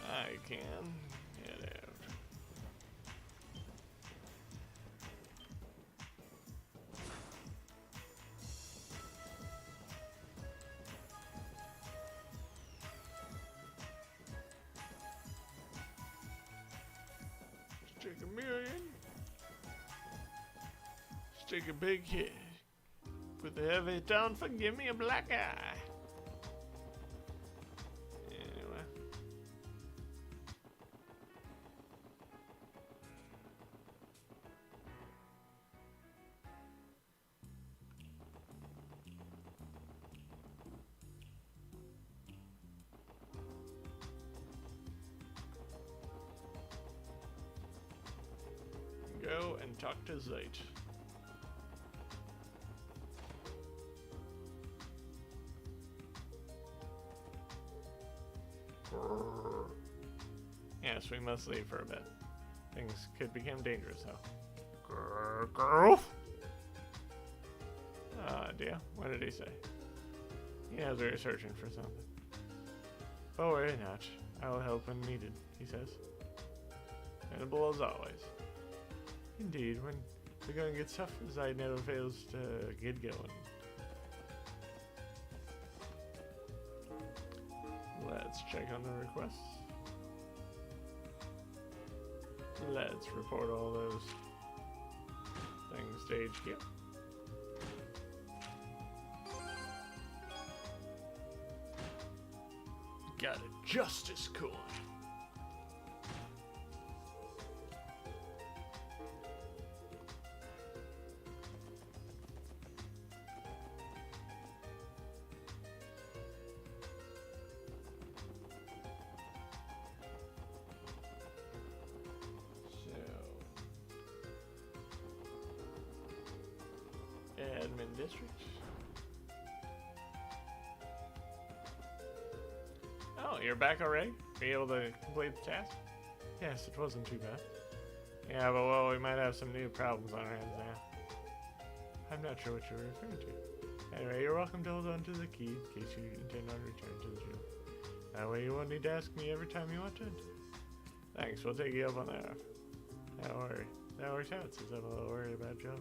[SPEAKER 1] I can get out. Let's take a million. Let's take a big hit. Put the heavy down for give me a black eye. Anyway. Go and talk to Zeit. Yes, we must leave for a bit. Things could become dangerous, though. Girl? Dear, what did he say? He knows we're searching for something. But worry not. I will help when needed, he says. Available as always. Indeed, when the going gets tough, Zeit never fails to get going. Let's check on the requests. Let's report all those things to HQ. Got a justice coin. Admin district. Oh, you're back already? Be able to complete the task? Yes, it wasn't too bad. Yeah, but well, we might have some new problems on our hands now. I'm not sure what you're referring to. Anyway, you're welcome to hold on to the key in case you intend on returning to the room. That way you won't need to ask me every time you want to enter. Thanks, we'll take you up on that offer. Don't worry. That works out since I'm a little worried about Joe.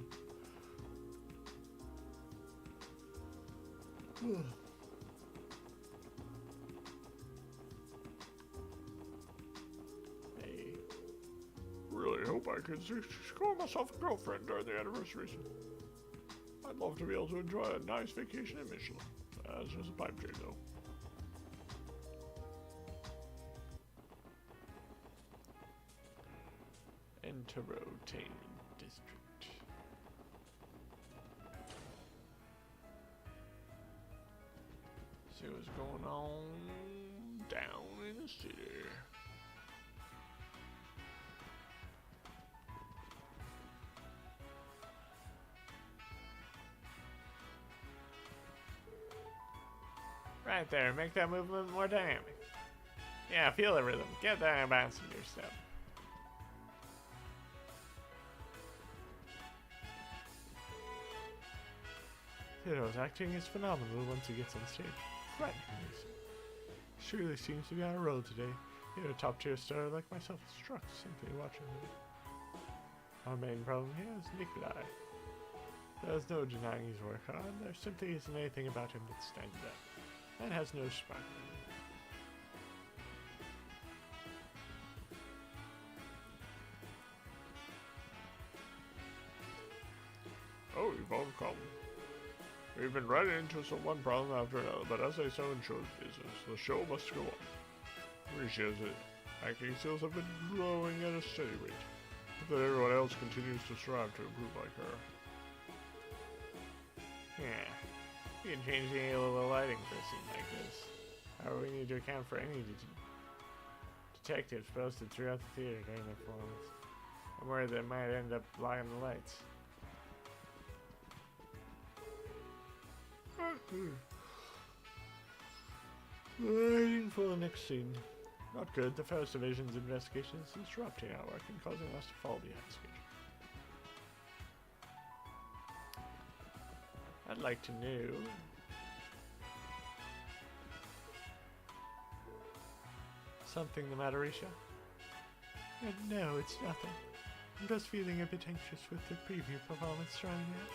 [SPEAKER 1] Hey. Really hope I can score myself a girlfriend during the anniversary. I'd love to be able to enjoy a nice vacation in Michelin. That's just a pipe dream, though. Enterotainment District. See what's going on down in the city. Right there, make that movement more dynamic. Yeah, feel the rhythm. Get that bounce in your step. Theodore's acting is phenomenal once he gets on stage. Frighteningly so. Surely seems to be on a roll today. A top-tier star like myself is struck simply watching him. Our main problem here is Nikolai. There's no denying his work hard. There simply isn't anything about him that stands out. And has no spark. Oh, you've overcome. We've been running into one problem after another, but as I so in show's business, the show must go on. Which shows that hacking skills have been growing at a steady rate, but that everyone else continues to strive to improve like her. Yeah, we can change the angle of the lighting for a scene like this. However, we need to account for any detectives posted throughout the theater during the performance. I'm worried that might end up blocking the lights. Waiting for the next scene. Not good. The first division's investigation is disrupting our work and causing us to fall behind schedule. I'd like to know. Something the matter, Risha? No, it's nothing. I'm just feeling a bit anxious with the preview performance starting out.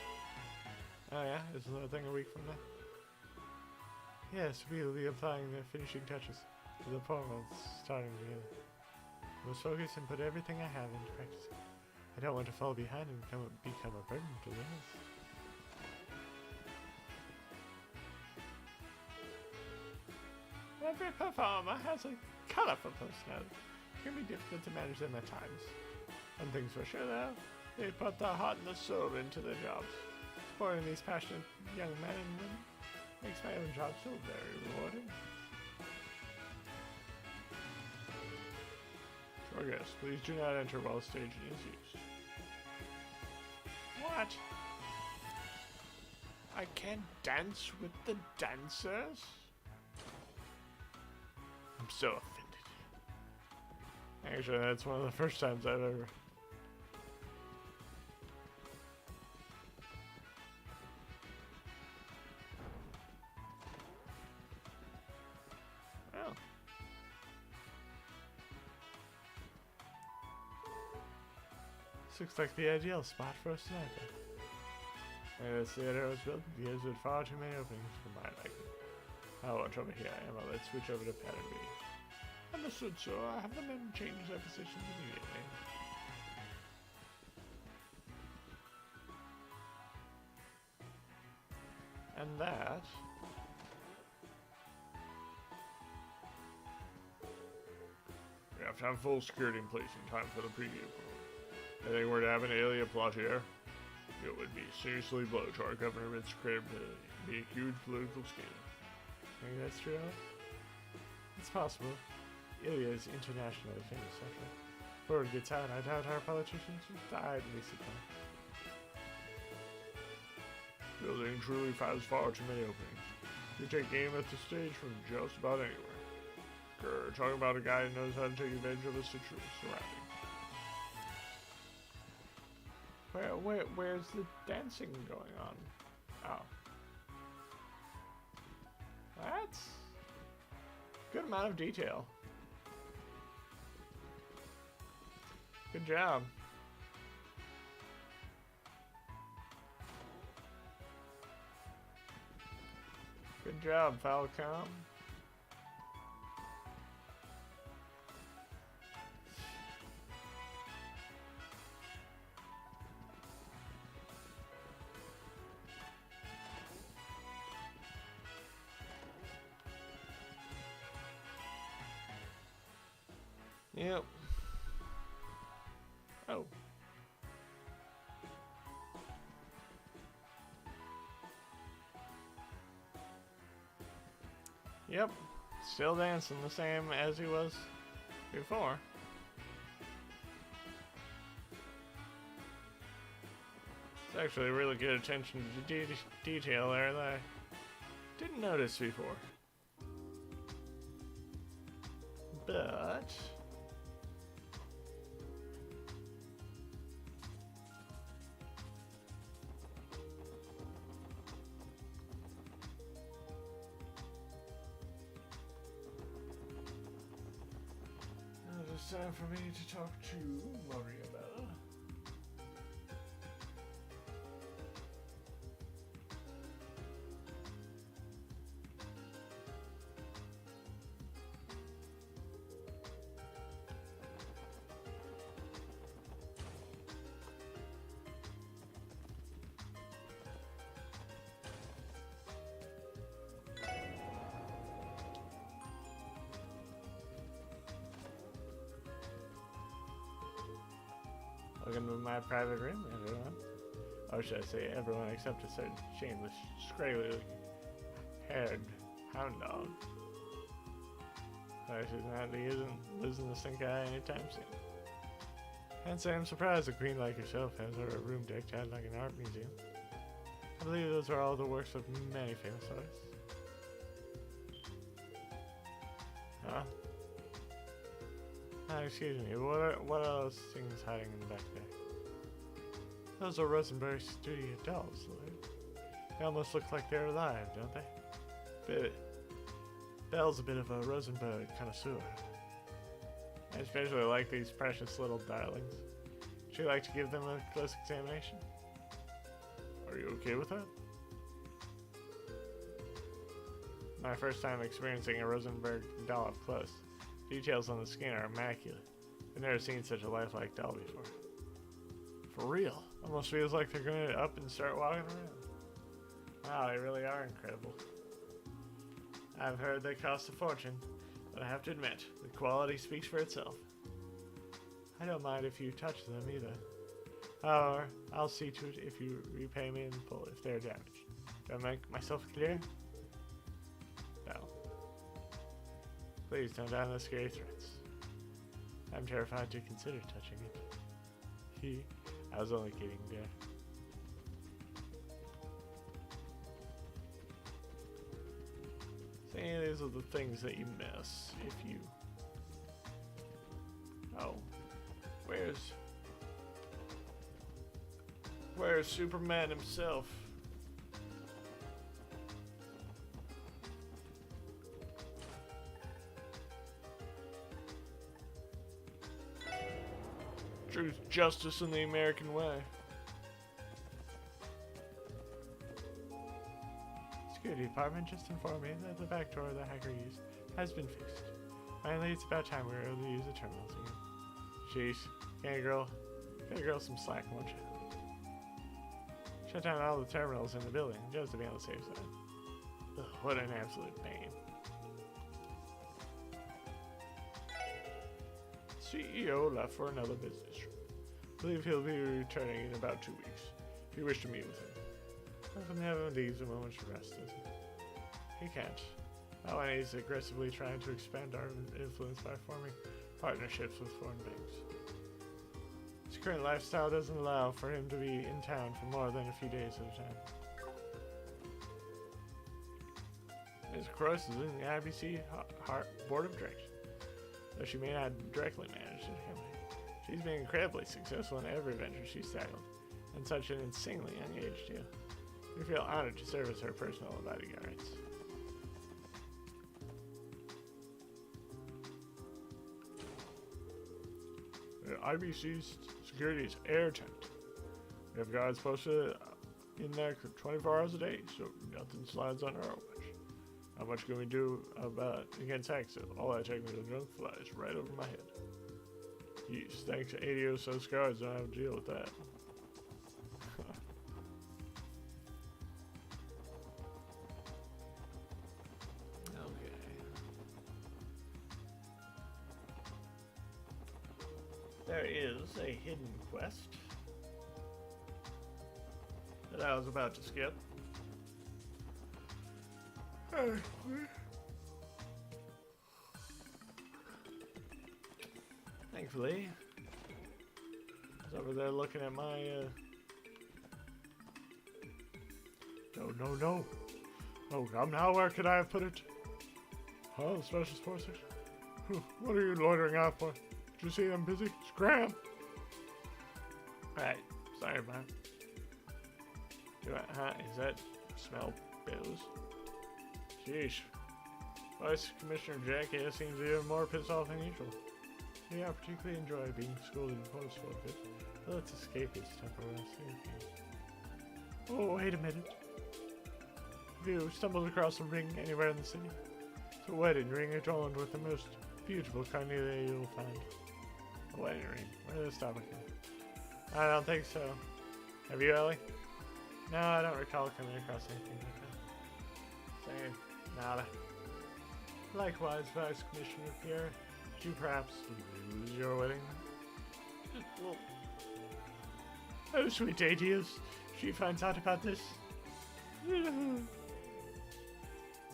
[SPEAKER 1] Oh yeah? Isn't that thing a week from now? Yes, we'll be applying the finishing touches to the performance starting together. I must focus and put everything I have into practice. I don't want to fall behind and become a burden to the others. Every performer has a colorful personality. It can be difficult to manage them at times. One thing's for sure though, they put their heart and their soul into their jobs. Supporting these passionate young men and women makes my own job so very rewarding. So I guess, please do not enter while staging is used. What? I can't dance with the dancers? I'm so offended. Actually, that's one of the first times I've ever... Well. This looks like the ideal spot for a sniper. As the theater was built, because with far too many openings for my liking. I'll watch over here, Emma. Let's switch over to pattern B. Understood, sir. I have the men change their positions immediately. And that... We have to have full security in place in time for the preview. If they were to have an alien plot here, it would be seriously blow to our government's credibility. It'd be a huge political scandal. Think that's true? It's possible. Ilya is internationally famous, actually. If word gets out, I doubt our politicians would die at least at time. Building truly has far too many openings. You take aim at the stage from just about anywhere. Grr, talking about a guy who knows how to take advantage of his surroundings. Where's the dancing going on? Oh. That's a good amount of detail. Good job. Good job, Falcom. Yep. Oh. Yep. Still dancing the same as he was before. It's actually really good attention to detail there that I didn't notice before. But... it's time for me to talk to Mariabella. Welcome to my private room, everyone. Or should I say everyone except a certain shameless, scraggly-haired hound dog. I should not be losing the stink eye anytime soon. Can't say I'm surprised a queen like yourself has her room decked out like an art museum. I believe those are all the works of many famous artists. Huh? Excuse me, what are those things hiding in the back there? Those are Rosenberg studio dolls, They almost look like they're alive, don't they? Belle's a bit of a Rosenberg connoisseur. I especially like these precious little darlings. Would you like to give them a close examination? Are you okay with that? My first time experiencing a Rosenberg doll up close. Details on the skin are immaculate. I've never seen such a lifelike doll before. For real. Almost feels like they're going to up and start walking around. Wow, they really are incredible. I've heard they cost a fortune, but I have to admit, the quality speaks for itself. I don't mind if you touch them either. However, I'll see to it if you repay me in full if they're damaged. Do I make myself clear? Belle. Please tone down the scary threats. I'm terrified to consider touching it. I was only kidding, dear. See, these are the things that you miss if you... Oh. Where's Superman himself? Truth, justice, and the American way. Security department just informed me that the back door the hacker used has been fixed. Finally, it's about time we were able to use the terminals again. Jeez, get a girl some slack, won't you? Shut down all the terminals in the building just to be on the safe side. Ugh, what an absolute pain. CEO left for another business trip. I believe he'll be returning in about 2 weeks, if you wish to meet with him. Often never leaves a moment's rest, does he? He can't. Not when he's aggressively trying to expand our influence by forming partnerships with foreign banks. His current lifestyle doesn't allow for him to be in town for more than a few days at a time. Ms. Cross is in the IBC Board of Directors, though she may not directly manage the family. She's been incredibly successful in every venture she's tackled, and such an insanely young age too. We feel honored to serve as her personal bodyguards. IBC's security is airtight. We have guards posted in there 24 hours a day, so nothing slides on our watch. How much can we do against hacks? All that technical junk flies right over my head. Yes, thanks to ADOS's guards, I don't have to deal with that. There is a hidden quest that I was about to skip. Thankfully, I was over there looking at my No. Oh, come now, where could I have put it? Oh, the special forces? What are you loitering out for? Did you see I'm busy? Scram! Alright, sorry, man. Is that smell bills? Sheesh. Vice Commissioner Jack here seems even more pissed off than usual. Yeah, I particularly enjoy being scolded and punished for a bit. Let's escape his temporary safety. Oh, wait a minute. Have you stumbled across a ring anywhere in the city? It's a wedding ring adorned with the most beautiful carnelian you'll find. A wedding ring. Where did it stop again? I don't think so. Have you, Ellie? No, I don't recall coming across anything like that. Same. Nada. Likewise, Vice Commissioner Pierre, did you perhaps lose your wedding ring? Well, Oh, sweet ideas. She finds out about this.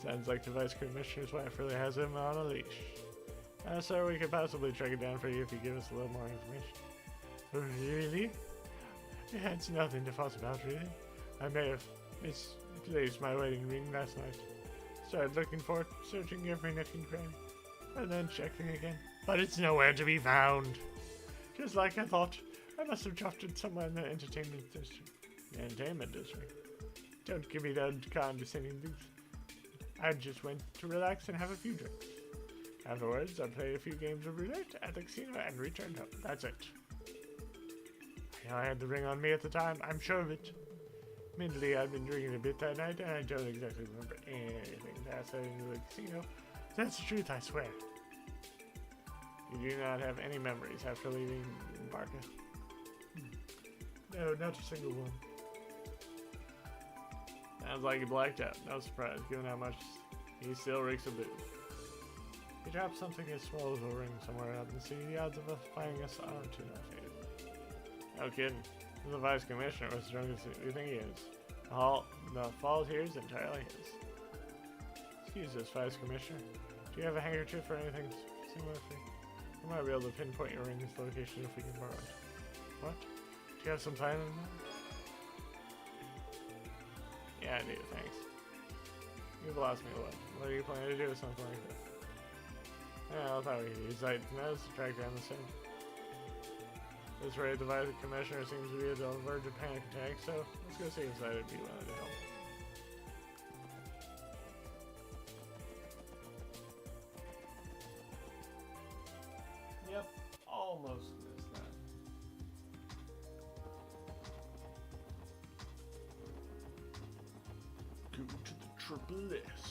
[SPEAKER 1] Sounds like the Vice Commissioner's wife really has him on a leash. Sir, we could possibly track it down for you if you give us a little more information. Really? Yeah, it's nothing to fuss about, really. I may have misplaced my wedding ring last night. Started looking for it, searching every nook and cranny, and then checking again. But it's nowhere to be found. Just like I thought, I must have dropped it somewhere in the entertainment district. The entertainment district? Don't give me that condescending things. I just went to relax and have a few drinks. Afterwards, I played a few games of roulette at the casino and returned home. That's it. I had the ring on me at the time, I'm sure of it. Mentally, I'd been drinking a bit that night, and I don't exactly remember anything that I said in the casino. That's the truth, I swear. You do not have any memories after leaving Barca? No, not a single one. Sounds like he blacked out. No surprise, given how much he still reeks of booze. He dropped something as small as a ring somewhere out in the sea. The odds of us finding us aren't too favorable. No kidding. The Vice Commissioner was as drunk as you think he is. The fault here is entirely his. Excuse us, Vice Commissioner. Do you have a handkerchief or anything similar to me? We might be able to pinpoint your ring's location if we can borrow it. What? Do you have some time in mind? Yeah, I do, thanks. You've lost me a little. What are you planning to do with something like this? Yeah, I thought we could use Zite Nose to track down the scene. This rate, the Vice Commissioner seems to be on the verge of panic attack, so let's go see if Zite would be willing to help. Yep, almost missed that. Go to the Triple S.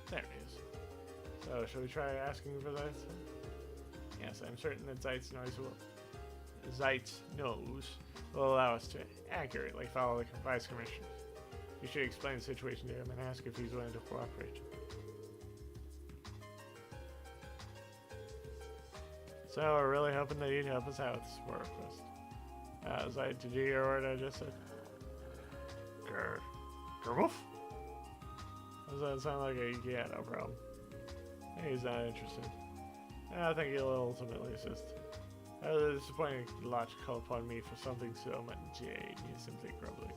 [SPEAKER 1] There he is. So, shall we try asking for that? Yes, I'm certain that Zite's nose will allow us to accurately follow the Vice Commissioner. You should explain the situation to him and ask if he's willing to cooperate. So, we're really hoping that you'd help us out with this war request. Zite, did you hear what I just said? Gerwolf? Does that sound like a yeah, no problem? He's not interested. I think he'll ultimately assist. It's disappointing a lot to call upon me for something so mundane. He's simply grumbling.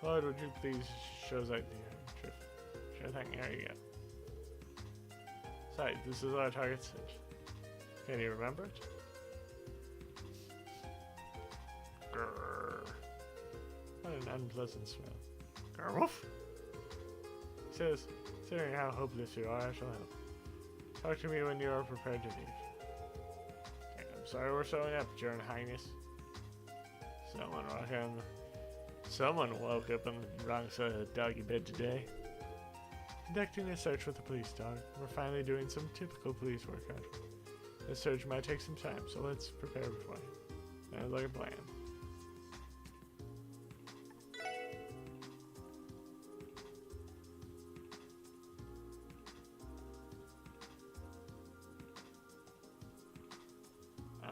[SPEAKER 1] Lord, would you please show Zite the truth? Sure thing, here you go. Zite, this is our target stage. Can you remember it? Grrr. What an unpleasant smell. Gerwolf? He says, considering how hopeless you are, I shall help. Talk to me when you are prepared to leave. Okay, I'm sorry we're showing up, Your Highness. Someone woke up in the wrong side of the doggy bed today. Conducting a search with the police dog. We're finally doing some typical police work on it. This search might take some time, so let's prepare beforehand. Sounds like a plan.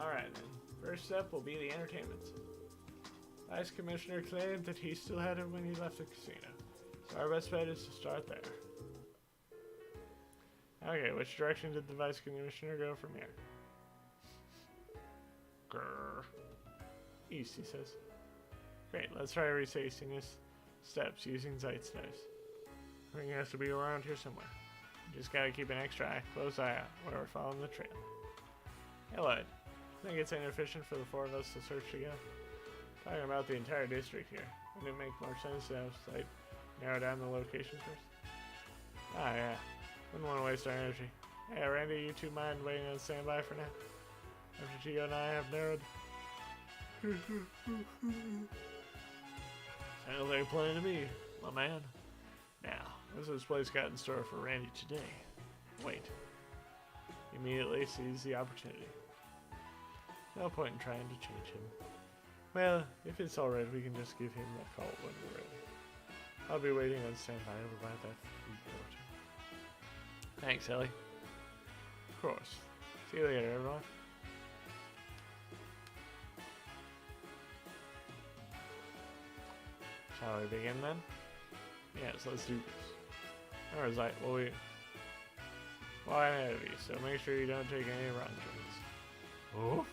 [SPEAKER 1] Alright then, first step will be the entertainment. Vice Commissioner claimed that he still had it when he left the casino, so our best bet is to start there. Okay, which direction did the Vice Commissioner go from here? Grrr. East, he says. Great, let's try retracing his steps using Zite's nose. I think he has to be around here somewhere. Just gotta keep an extra close eye out while we're following the trail. Hey, Lloyd. Think it's inefficient for the four of us to search together? Talking about the entire district here. Wouldn't it make more sense to have Zite narrow down the location first? Ah, yeah. Wouldn't want to waste our energy. Hey, Randy, you two mind waiting on standby for now? After Gio and I have narrowed. Sounds like a plan to me, my man. Now, what's this place got in store for Randy today? Wait. He immediately sees the opportunity. No point in trying to change him. Well, if it's alright, we can just give him a call when we're ready. I'll be waiting on standby over by that food court. Thanks, Ellie. Of course. See you later, everyone. Shall we begin then? Yes, let's do this. Or is that, well, I'm ahead of you, so make sure you don't take any wrong turns. Oh?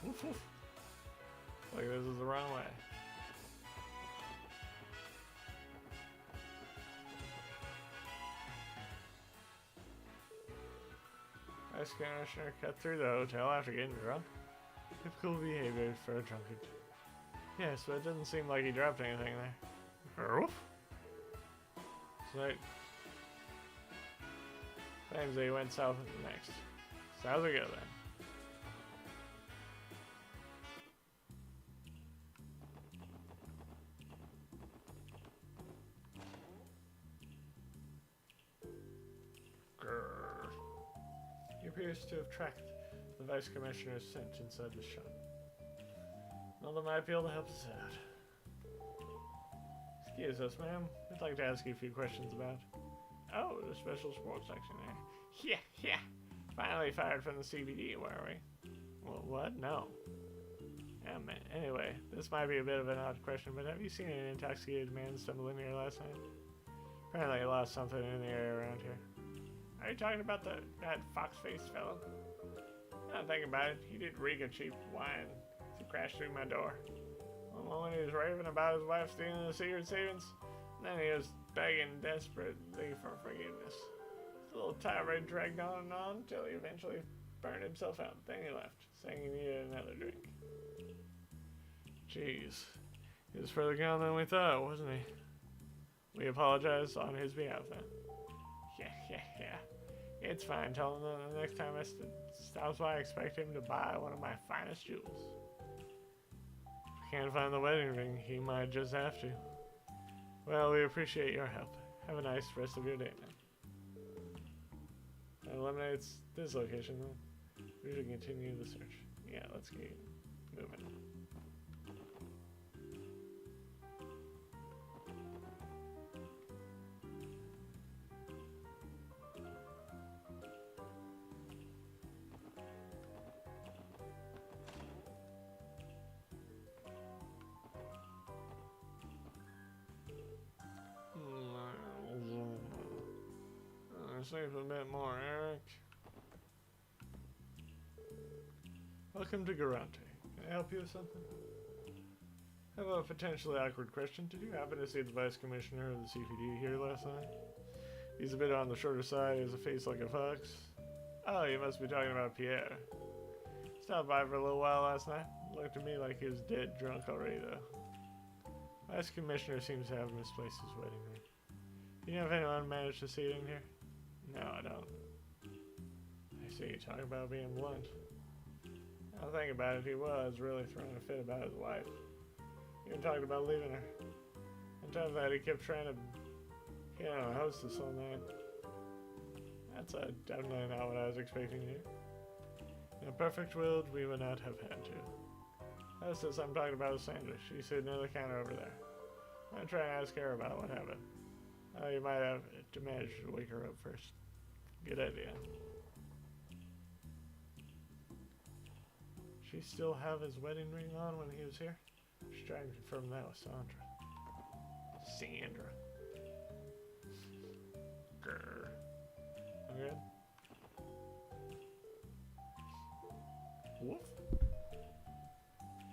[SPEAKER 1] Woof, woof. Like this is the wrong way. Vice Commissioner cut through the hotel after getting drunk. Typical behavior for a drunkard. Yes, but it doesn't seem like he dropped anything there. Oof. So claims that he went south next. So how's it go then? He appears to have tracked the Vice Commissioner's scent inside the shop. Another might be able to help us out. Excuse us, ma'am. I'd like to ask you a few questions about... Oh, the special sports section there. Yeah. Finally fired from the CBD, were we? Well, what? No. Anyway, this might be a bit of an odd question, but have you seen an intoxicated man stumble in here last night? Apparently he lost something in the air around here. Are you talking about that fox-faced fellow? Now think about it, he did reek of cheap wine to crash through my door. One moment he was raving about his wife stealing the secret savings, then he was begging desperately for forgiveness. The little tirade dragged on and on until he eventually burned himself out. Then he left, saying he needed another drink. Jeez, he was further gone than we thought, wasn't he? We apologize on his behalf then. Yeah. It's fine. Tell him the next time I stops by, I expect him to buy one of my finest jewels. If he can't find the wedding ring, he might just have to. Well, we appreciate your help. Have a nice rest of your day, man. That eliminates this location, then. We should continue the search. Yeah, let's keep moving. Sleep a bit more, Eric. Welcome to Garante. Can I help you with something? I have a potentially awkward question. Did you happen to see the Vice Commissioner of the CPD here last night? He's a bit on the shorter side, he has a face like a fox. Oh, you must be talking about Pierre. Stopped by for a little while last night. Looked to me like he was dead drunk already, though. Vice Commissioner seems to have misplaced his wedding ring. Do you know if anyone managed to see it in here? No, I don't. I see you talking about being blunt. Now think about it, he was really throwing a fit about his wife. He even talked about leaving her. On top of that, he kept trying to get on a hostess all night. That's definitely not what I was expecting to hear. In a perfect world, we would not have had to. Hostess I'm talking about is Sandra. She's sitting near the counter over there. I'm gonna try and ask her about what happened. Oh, you might have to manage to wake her up first. Good idea. She still have his wedding ring on when he was here? She's trying to confirm that with Sandra. Grr. I'm good? Woof.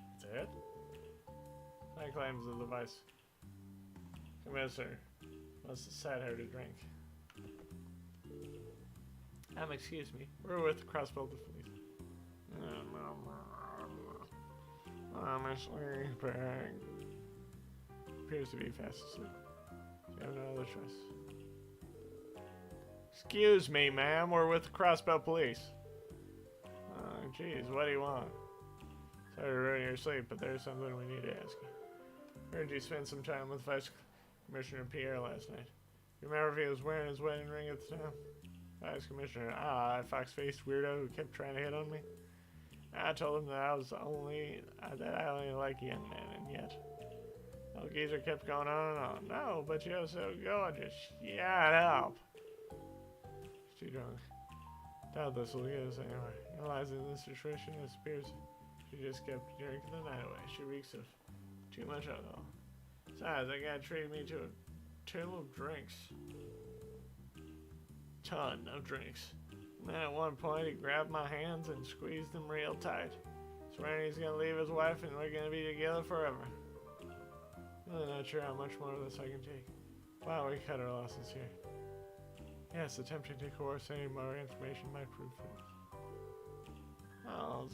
[SPEAKER 1] That's it? My claims of the Vice Commissioner must have sat here to drink. Excuse me. We're with the Crossbow Police. I'm sleeping. Appears to be fast asleep. We have no other choice. Excuse me, ma'am. We're with the Crossbow Police. Oh, jeez. What do you want? Sorry to ruin your sleep, but there's something we need to ask you. Heard you spent some time with Vice Commissioner Pierre last night. You remember if he was wearing his wedding ring at the time? Vice Commissioner, that fox-faced weirdo who kept trying to hit on me. I told him that I only like young men, and yet the geezer kept going on and on. No, but you're so gorgeous. Shut up. She's too drunk. Doubt this will get us anywhere. Analyzing this situation, it appears she just kept drinking the night away. She reeks of too much alcohol. Besides, that guy treated me to a ton of drinks. Ton of drinks. And then at one point, he grabbed my hands and squeezed them real tight. Swearing he's gonna leave his wife and we're gonna be together forever. Really not sure how much more of this I can take. Wow, we cut our losses here. Yes, attempting to coerce any more information might prove foolish. Oh,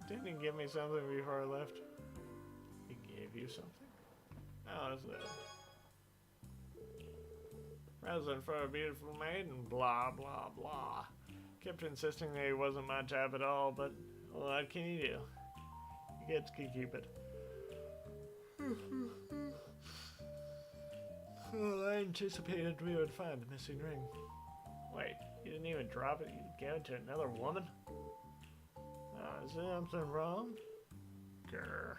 [SPEAKER 1] didn't he give me something before I left? He gave you something? How is that? Present for a beautiful maiden, blah, blah, blah. Kept insisting that he wasn't my type at all, but what can you do? You get to keep it. Well, I anticipated we would find the missing ring. Wait, you didn't even drop it? You gave it to another woman? Is there something wrong? Grr.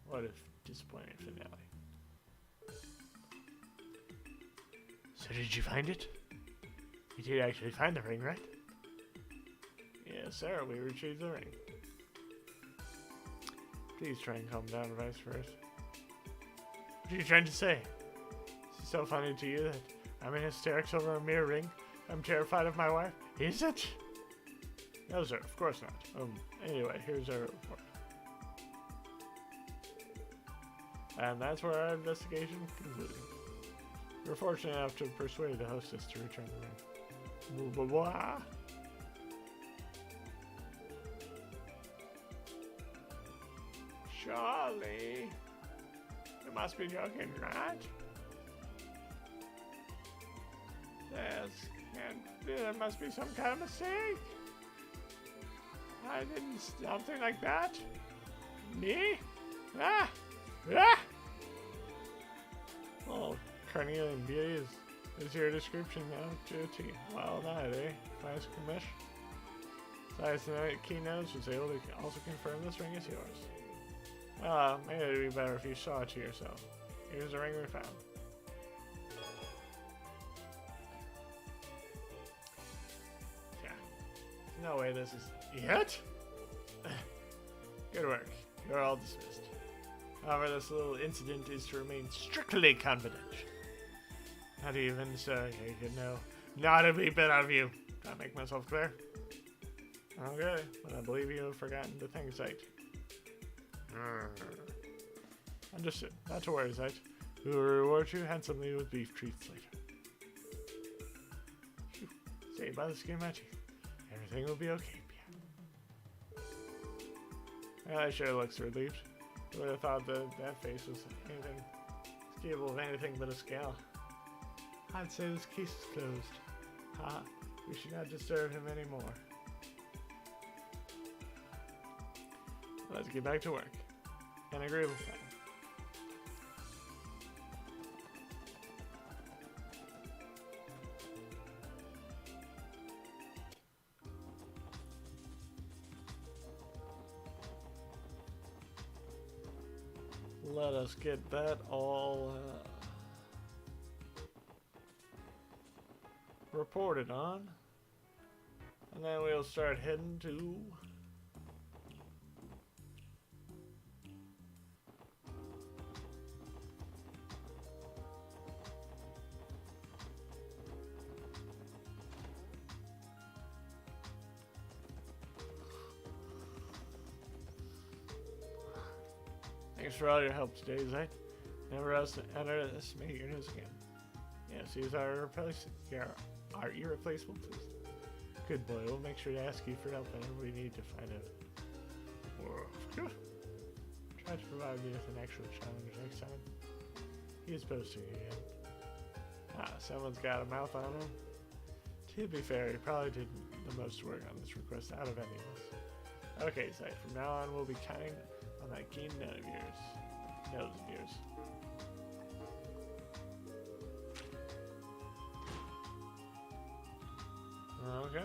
[SPEAKER 1] What a disappointing finale. So did you find it? You did actually find the ring, right? Yes, sir, we retrieved the ring. Please try and calm down, Vice first. What are you trying to say? Is it so funny to you that I'm in hysterics over a mere ring? I'm terrified of my wife? Is it? No, sir, of course not. Anyway, here's our report. And that's where our investigation concluded. We were fortunate enough to persuade the hostess to return the ring. Blah, blah, blah. Charlie, you must be joking, right? There must be some kind of mistake. I didn't something like that. Me? Ah! Ah! Oh, Carnelian Beauty is your description now to a T. Well, not eh, Vice Commish. Besides, the keynotes was able to also confirm this ring is yours. Maybe it'd be better if you saw it to yourself. Here's the ring we found. Yeah. No way this is... Yet? Good work. You're all dismissed. However, this little incident is to remain strictly confidential. Not even so you can know not a beep out of you. Did I make myself clear? Okay, but I believe you have forgotten the thing, Sight. Understood. Not to worry, Sight. We will reward you handsomely with beef treats later. Phew. Saved by the skin of my teeth. Everything will be okay, Pierre. Well, I sure looks relieved. Who would have thought that face was anything capable of anything but a scowl? I'd say this case is closed. Ha! We should not disturb him anymore. Let's get back to work. Can agree with that. Let us get that all reported on, and then we'll start heading to Thanks for all your help today, Zach. Never underestimate your news again. Yes, he's our irreplaceable. Please Good boy, we'll make sure to ask you for help whenever we need to find out. Try to provide me with an actual challenge next time. He is posting again. Ah, someone's got a mouth on him. To be fair, he probably did the most work on this request out of any of us. Okay, Sight, from now on we'll be counting on that keen nose of yours. Okay.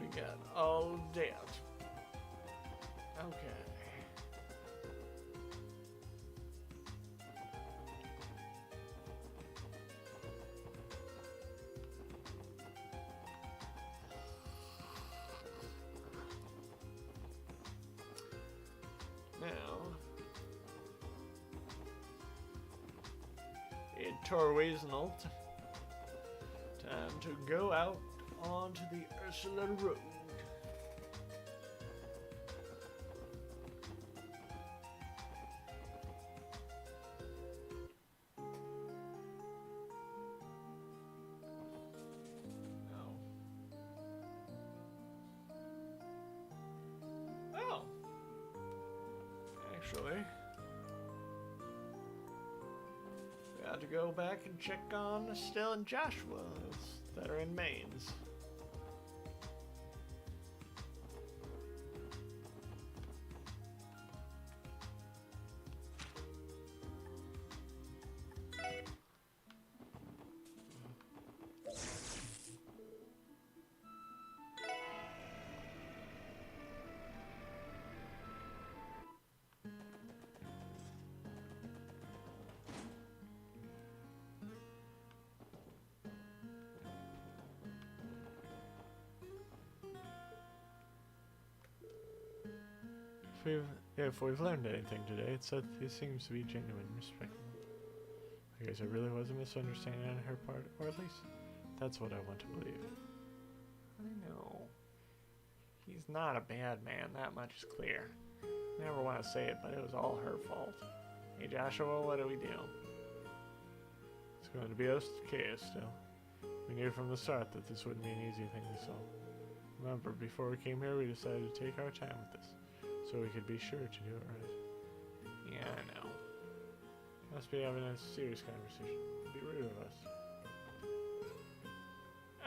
[SPEAKER 1] We got all day out. Okay. Now, in Torwesenalt, time to go out onto the Ursula Road. Actually, we have to go back and check on Estelle and Joshua that are in Mainz. If we've learned anything today, it's that he seems to be genuine, respectful. I guess it really was a misunderstanding on her part, or at least that's what I want to believe. I know. He's not a bad man, that much is clear. I never want to say it, but it was all her fault. Hey Joshua, what do we do? It's going to be okay still. We knew from the start that this wouldn't be an easy thing to solve. Remember, before we came here, we decided to take our time with this, so we could be sure to do it right. Yeah, I know. Must be having a serious conversation. It'd be rude of us.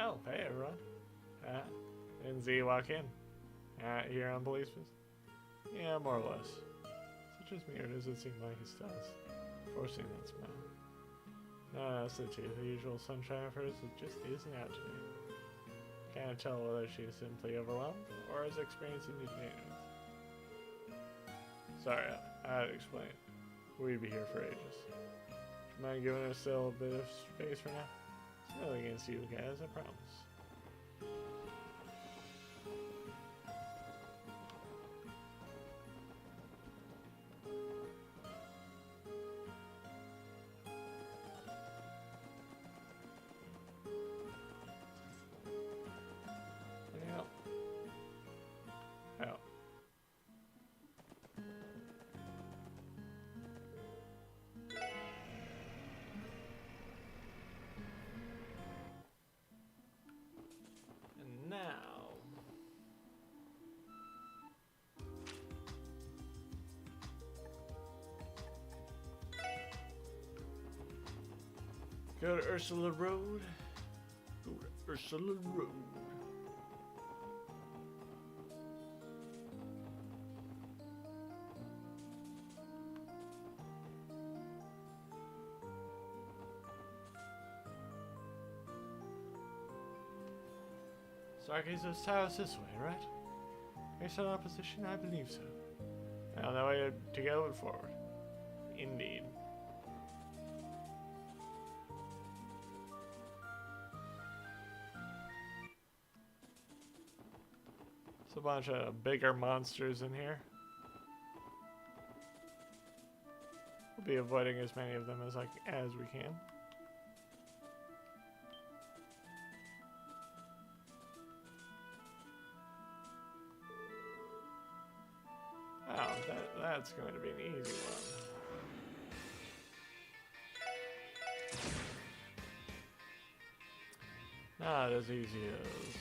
[SPEAKER 1] Oh, hey everyone. Didn't see you walk in. Here on policeman? Yeah, more or less. Such as weird as it seemed like his stance, forcing that smile. No, that's the truth. The usual sunshine of hers, it just isn't out today. Can't tell whether she is simply overwhelmed or is experiencing new ignorance. Sorry, I had to explain. We'd be here for ages. Do you mind giving us still a bit of space for now? It's nothing against you guys, I promise. Go to Ursula Road. Go to Ursula Road. Sarkazos Tower is this way, right? Based on our position, I believe so. Now that way to go and forward. Indeed. A bunch of bigger monsters in here. We'll be avoiding as many of them as we can. Oh, That's going to be an easy one. Not as easy as...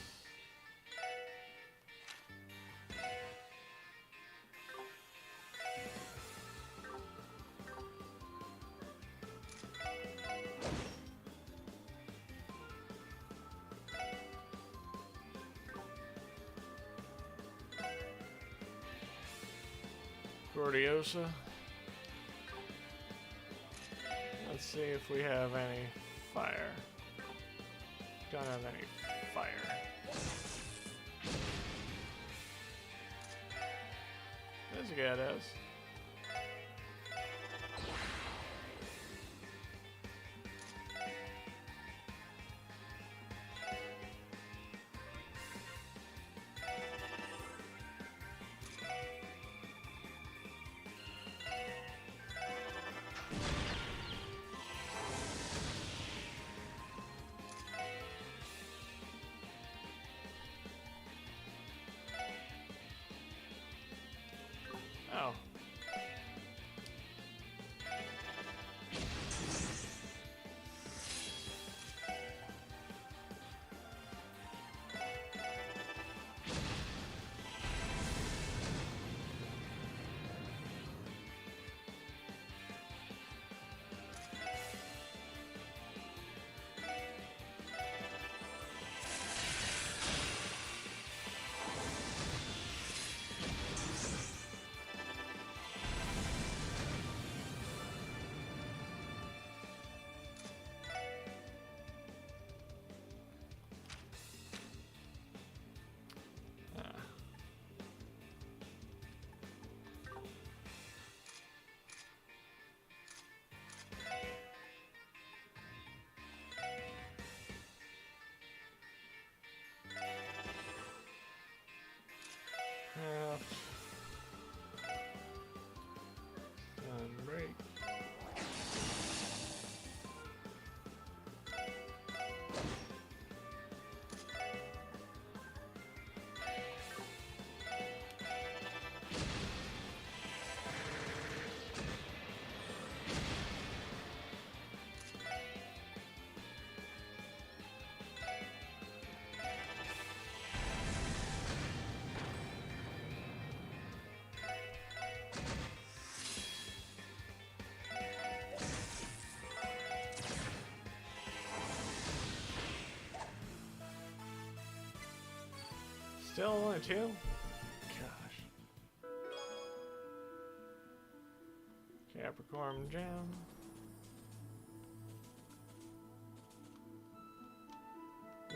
[SPEAKER 1] Gordiosa. Let's see if we have any fire. Don't have any fire. This guy does. Oh. Break. Still only two? Gosh. Capricorn Gem.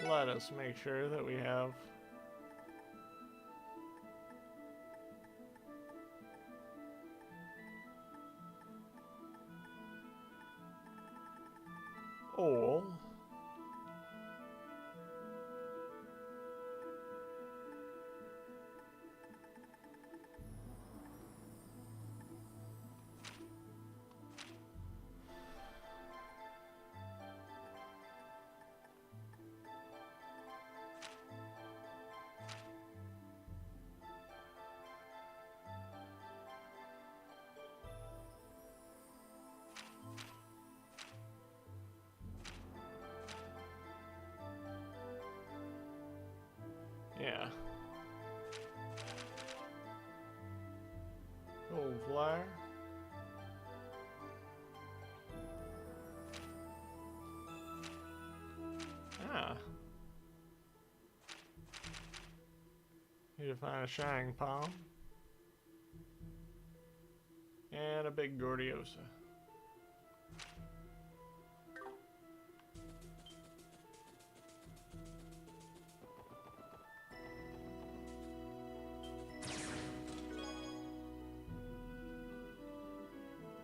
[SPEAKER 1] Let us make sure that we have all. Yeah. Gold flyer. Ah. Need to find a shining palm. And a big Gordiosa.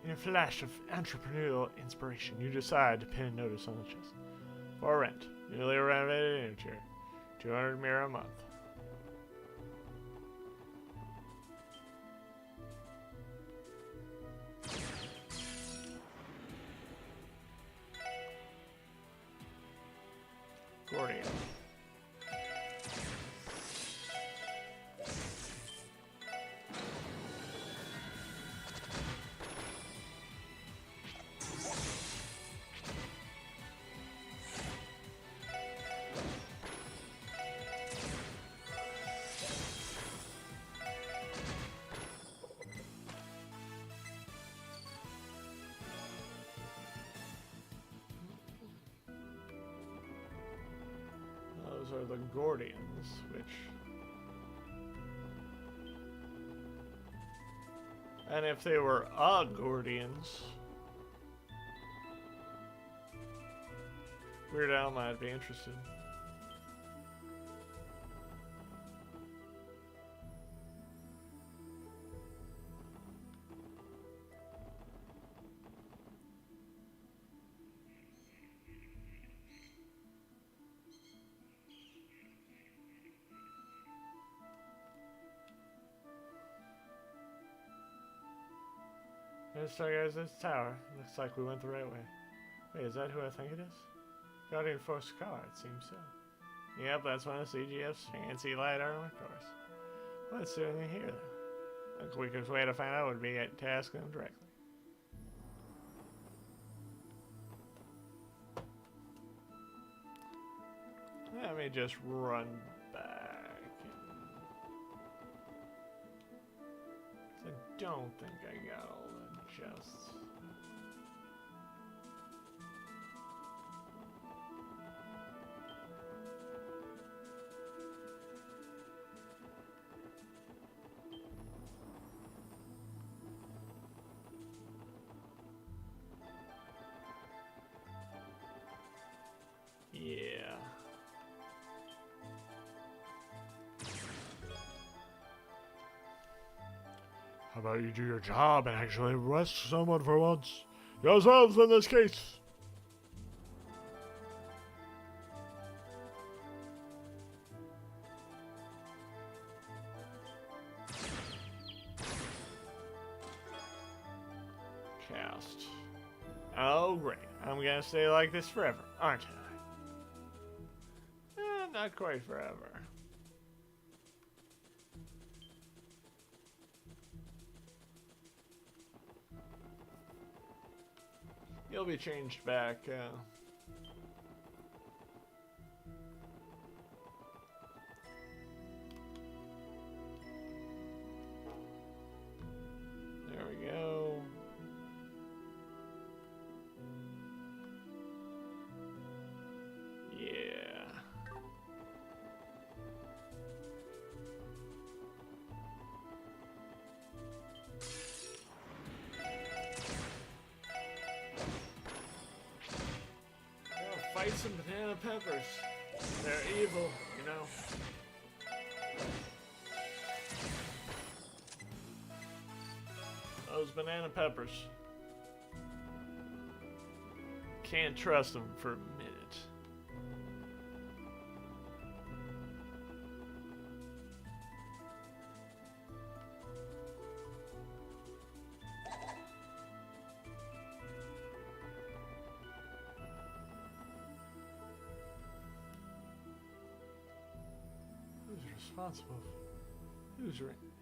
[SPEAKER 1] In a flash of entrepreneurial inspiration, you decide to pin a notice on the chest. For rent, newly renovated interior, 200 mirror a month. Gordio. are the Gordians, which... And if they were Gordians... Weird Al might be interested. So guys, this tower. Looks like we went the right way. Wait, is that who I think it is? Guardian Force car, it seems so. Yep, that's one of CGF's fancy light armor cars. What's doing it here, though? The quickest way to find out would be to ask them directly. Let me just run back. I don't think I got all the chests. Yeah. How about you do your job and actually arrest someone for once? Yourselves in this case! Cast. Oh great, I'm gonna stay like this forever, aren't I? Not quite forever. You'll be changed back. There we go. Fight some banana peppers. They're evil, you know. Those banana peppers. Can't trust them for a minute.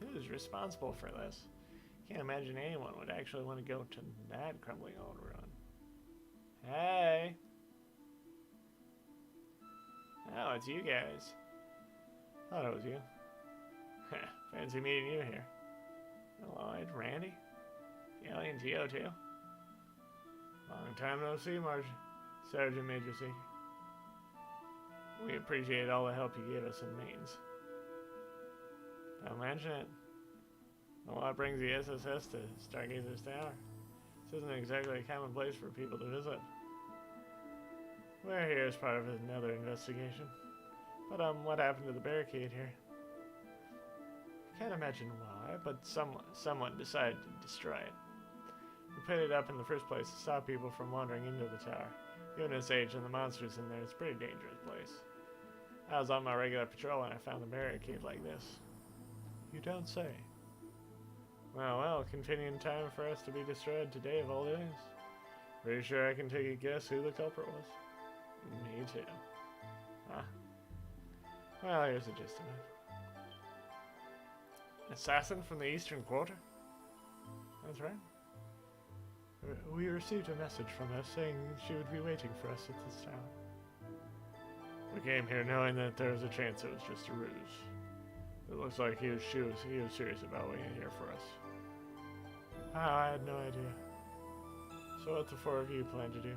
[SPEAKER 1] Who's responsible for this? Can't imagine anyone would actually want to go to that crumbling old ruin. Hey! Oh, it's you guys. Thought it was you. Fancy meeting you here. Lloyd, Randy? The alien Geo too? Long time no see, Sergeant Major C. We appreciate all the help you gave us in Mainz. Don't mention it. Well, what brings the SSS to Stargazer's Tower? This isn't exactly a common place for people to visit. We're here as part of another investigation. But, what happened to the barricade here? Can't imagine why, but someone decided to destroy it. We put it up in the first place to stop people from wandering into the tower. Given its age and the monsters in there, it's a pretty dangerous place. I was on my regular patrol when I found a barricade like this. You don't say. Well, convenient time for us to be destroyed today of all days. Pretty sure I can take a guess who the culprit was. Me too. Ah. Well, here's the gist of it. Assassin from the Eastern Quarter? That's right. We received a message from her saying she would be waiting for us at this town. We came here knowing that there was a chance it was just a ruse. It looks like he was serious about waiting here for us. I had no idea. So what the four of you plan to do?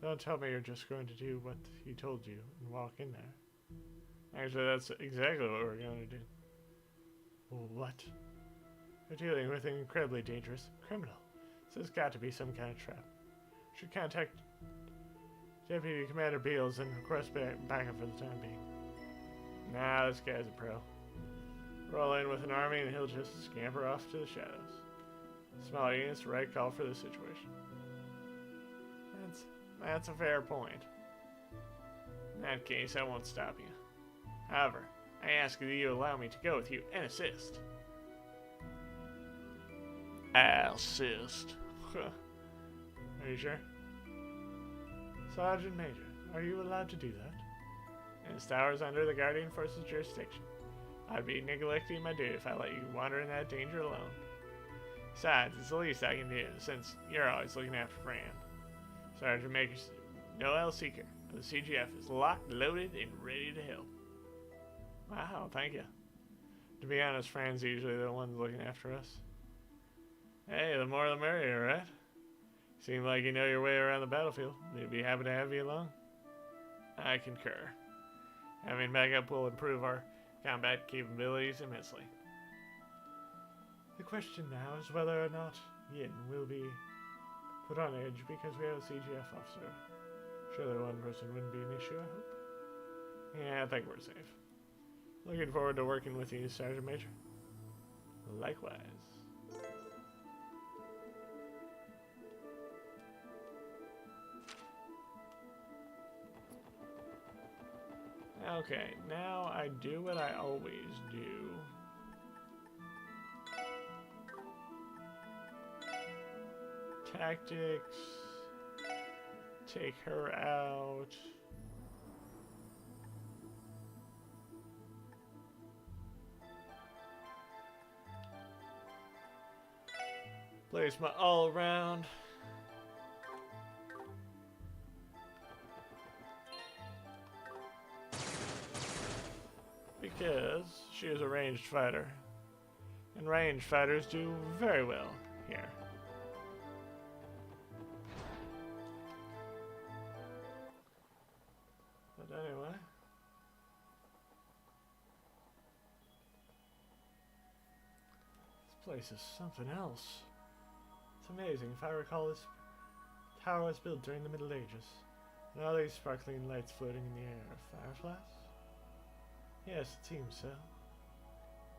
[SPEAKER 1] Don't tell me you're just going to do what he told you and walk in there. Actually, that's exactly what we're going to do. What? We're dealing with an incredibly dangerous criminal. So there's got to be some kind of trap. Should contact Deputy Commander Beals and request backup for the time being. Nah, this guy's a pro. Roll in with an army and he'll just scamper off to the shadows. Smaller units, the right call for the situation. That's a fair point. In that case, I won't stop you. However, I ask that you allow me to go with you and assist. Assist. Are you sure? Sergeant Major, are you allowed to do that? And this tower is under the Guardian Force's jurisdiction. I'd be neglecting my duty if I let you wander in that danger alone. Besides, it's the least I can do, since you're always looking after Fran. Sergeant Major Noel Seeker of the CGF is locked, loaded, and ready to help. Wow, thank you. To be honest, Fran's usually the one looking after us. Hey, the more the merrier, right? Seem like you know your way around the battlefield. They'd be happy to have you along. I concur. Having backup will improve our combat capabilities immensely. The question now is whether or not Yin will be put on edge because we have a CGF officer. Surely one person wouldn't be an issue, I hope. Yeah, I think we're safe. Looking forward to working with you, Sergeant Major. Likewise. Okay, now I do what I always do. Tactics. Take her out. Place my all around. Because she is a ranged fighter. And ranged fighters do very well here. But anyway. This place is something else. It's amazing. If I recall, this tower was built during the Middle Ages. And all these sparkling lights floating in the air are fireflies? Yes, it seems so.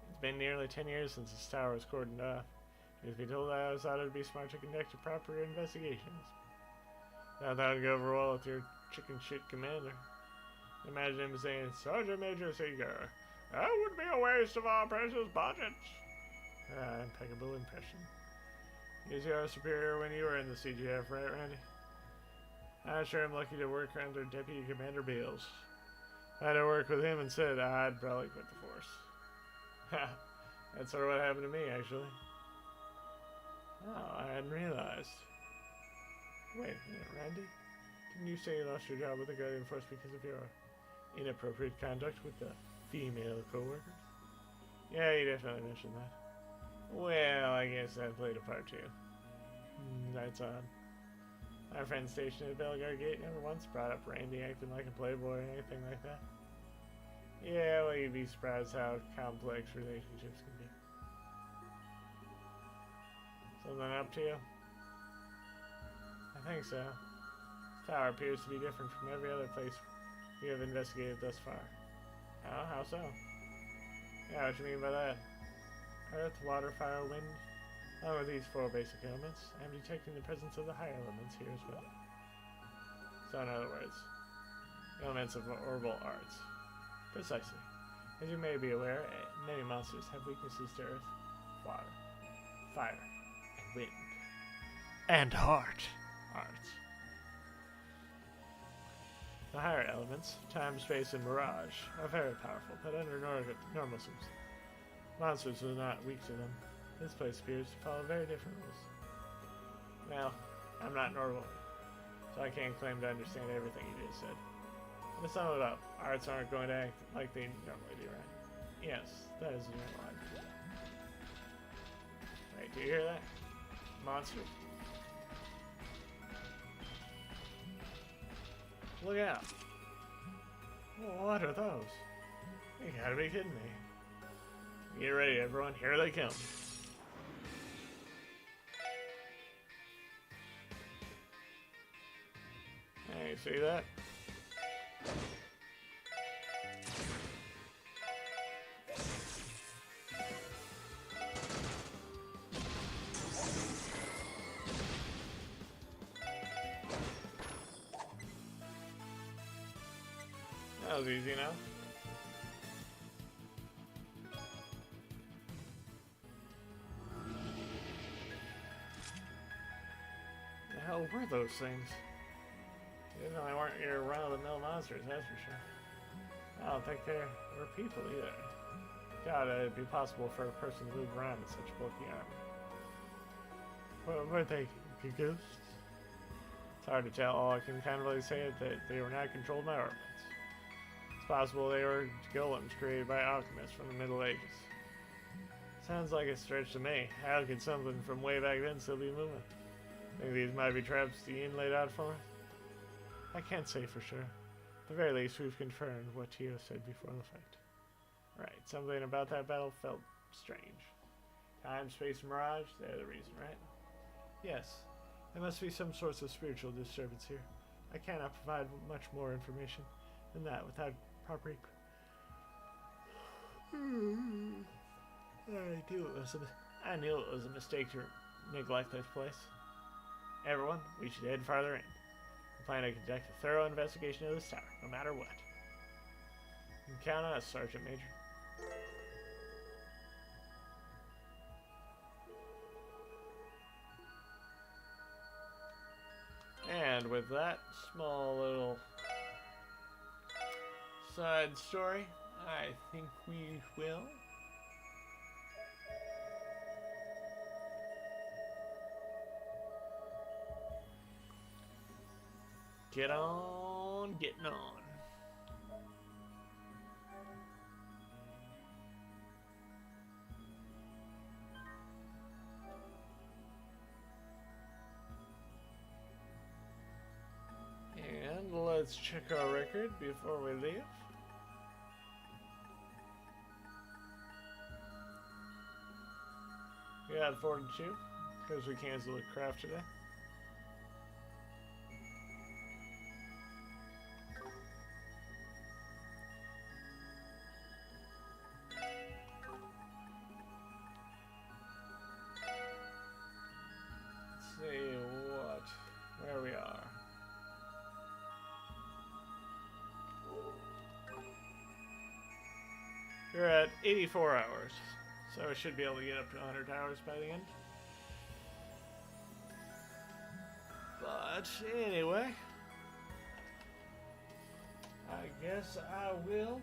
[SPEAKER 1] It's been nearly 10 years since this tower was cordoned off. Truth be told, I always thought it would be smart to conduct a proper investigations. I thought I'd go over well with your chicken shit commander. Imagine him saying, Sergeant Major Seeger, that would be a waste of our precious budget. Impeccable impression. He was your superior when you were in the CGF, right, Randy? I'm sure I'm lucky to work under Deputy Commander Beals. If I had to work with him instead, I'd probably quit the force. Ha! That's sort of what happened to me, actually. Oh, I hadn't realized. Wait a minute, Randy? Didn't you say you lost your job with the Guardian Force because of your inappropriate conduct with the female co-workers? Yeah, you definitely mentioned that. Well, I guess that played a part too. Lights on. Our friend stationed at Belgar Gate never once brought up Randy acting like a playboy or anything like that. Yeah, well, you'd be surprised how complex relationships can be. Something up to you? I think so. This tower appears to be different from every other place we have investigated thus far. Oh, how so? Yeah, what do you mean by that? Earth, water, fire, wind. Along with these four basic elements, I am detecting the presence of the higher elements here as well. So in other words, elements of orbital arts. Precisely. As you may be aware, many monsters have weaknesses to earth, water, fire, and wind. And heart. Arts. The higher elements, time, space, and mirage, are very powerful, but under normal monsters are not weak to them. This place appears to follow very different rules. Well, I'm not normal, so I can't claim to understand everything you just said. To sum it up, arts aren't going to act like they normally do, right? Yes, that is a normal idea. Wait, do you hear that? Monsters. Look out! What are those? You gotta be kidding me. Get ready, everyone. Here they come. Hey, see that? That was easy enough. The hell were those things? They definitely weren't your run-of-the-mill monsters, that's for sure. I don't think they were people either. God, it'd be possible for a person to move around in such bulky armor. Well, were they ghosts? It's hard to tell. All I can confidently say is that they were not controlled by ornaments. It's possible they were golems created by alchemists from the Middle Ages. Sounds like a stretch to me. How could something from way back then still be moving? Think these might be traps the inn laid out for us? I can't say for sure. At the very least, we've confirmed what Tio said before the fight. Right, something about that battle felt strange. Time, space, and mirage, they're the reason, right? Yes, there must be some sorts of spiritual disturbance here. I cannot provide much more information than that without proper... I knew it was a mistake to neglect this place. Everyone, we should head farther in. I plan to conduct a thorough investigation of this tower, no matter what. You can count on us, Sergeant Major. And with that small little side story, I think we will get on getting on. And let's check our record before we leave. We got 42 because we canceled the craft today. Let's see where we are. We're at 84 hours, so we should be able to get up to 100 hours by the end. But anyway, I guess I will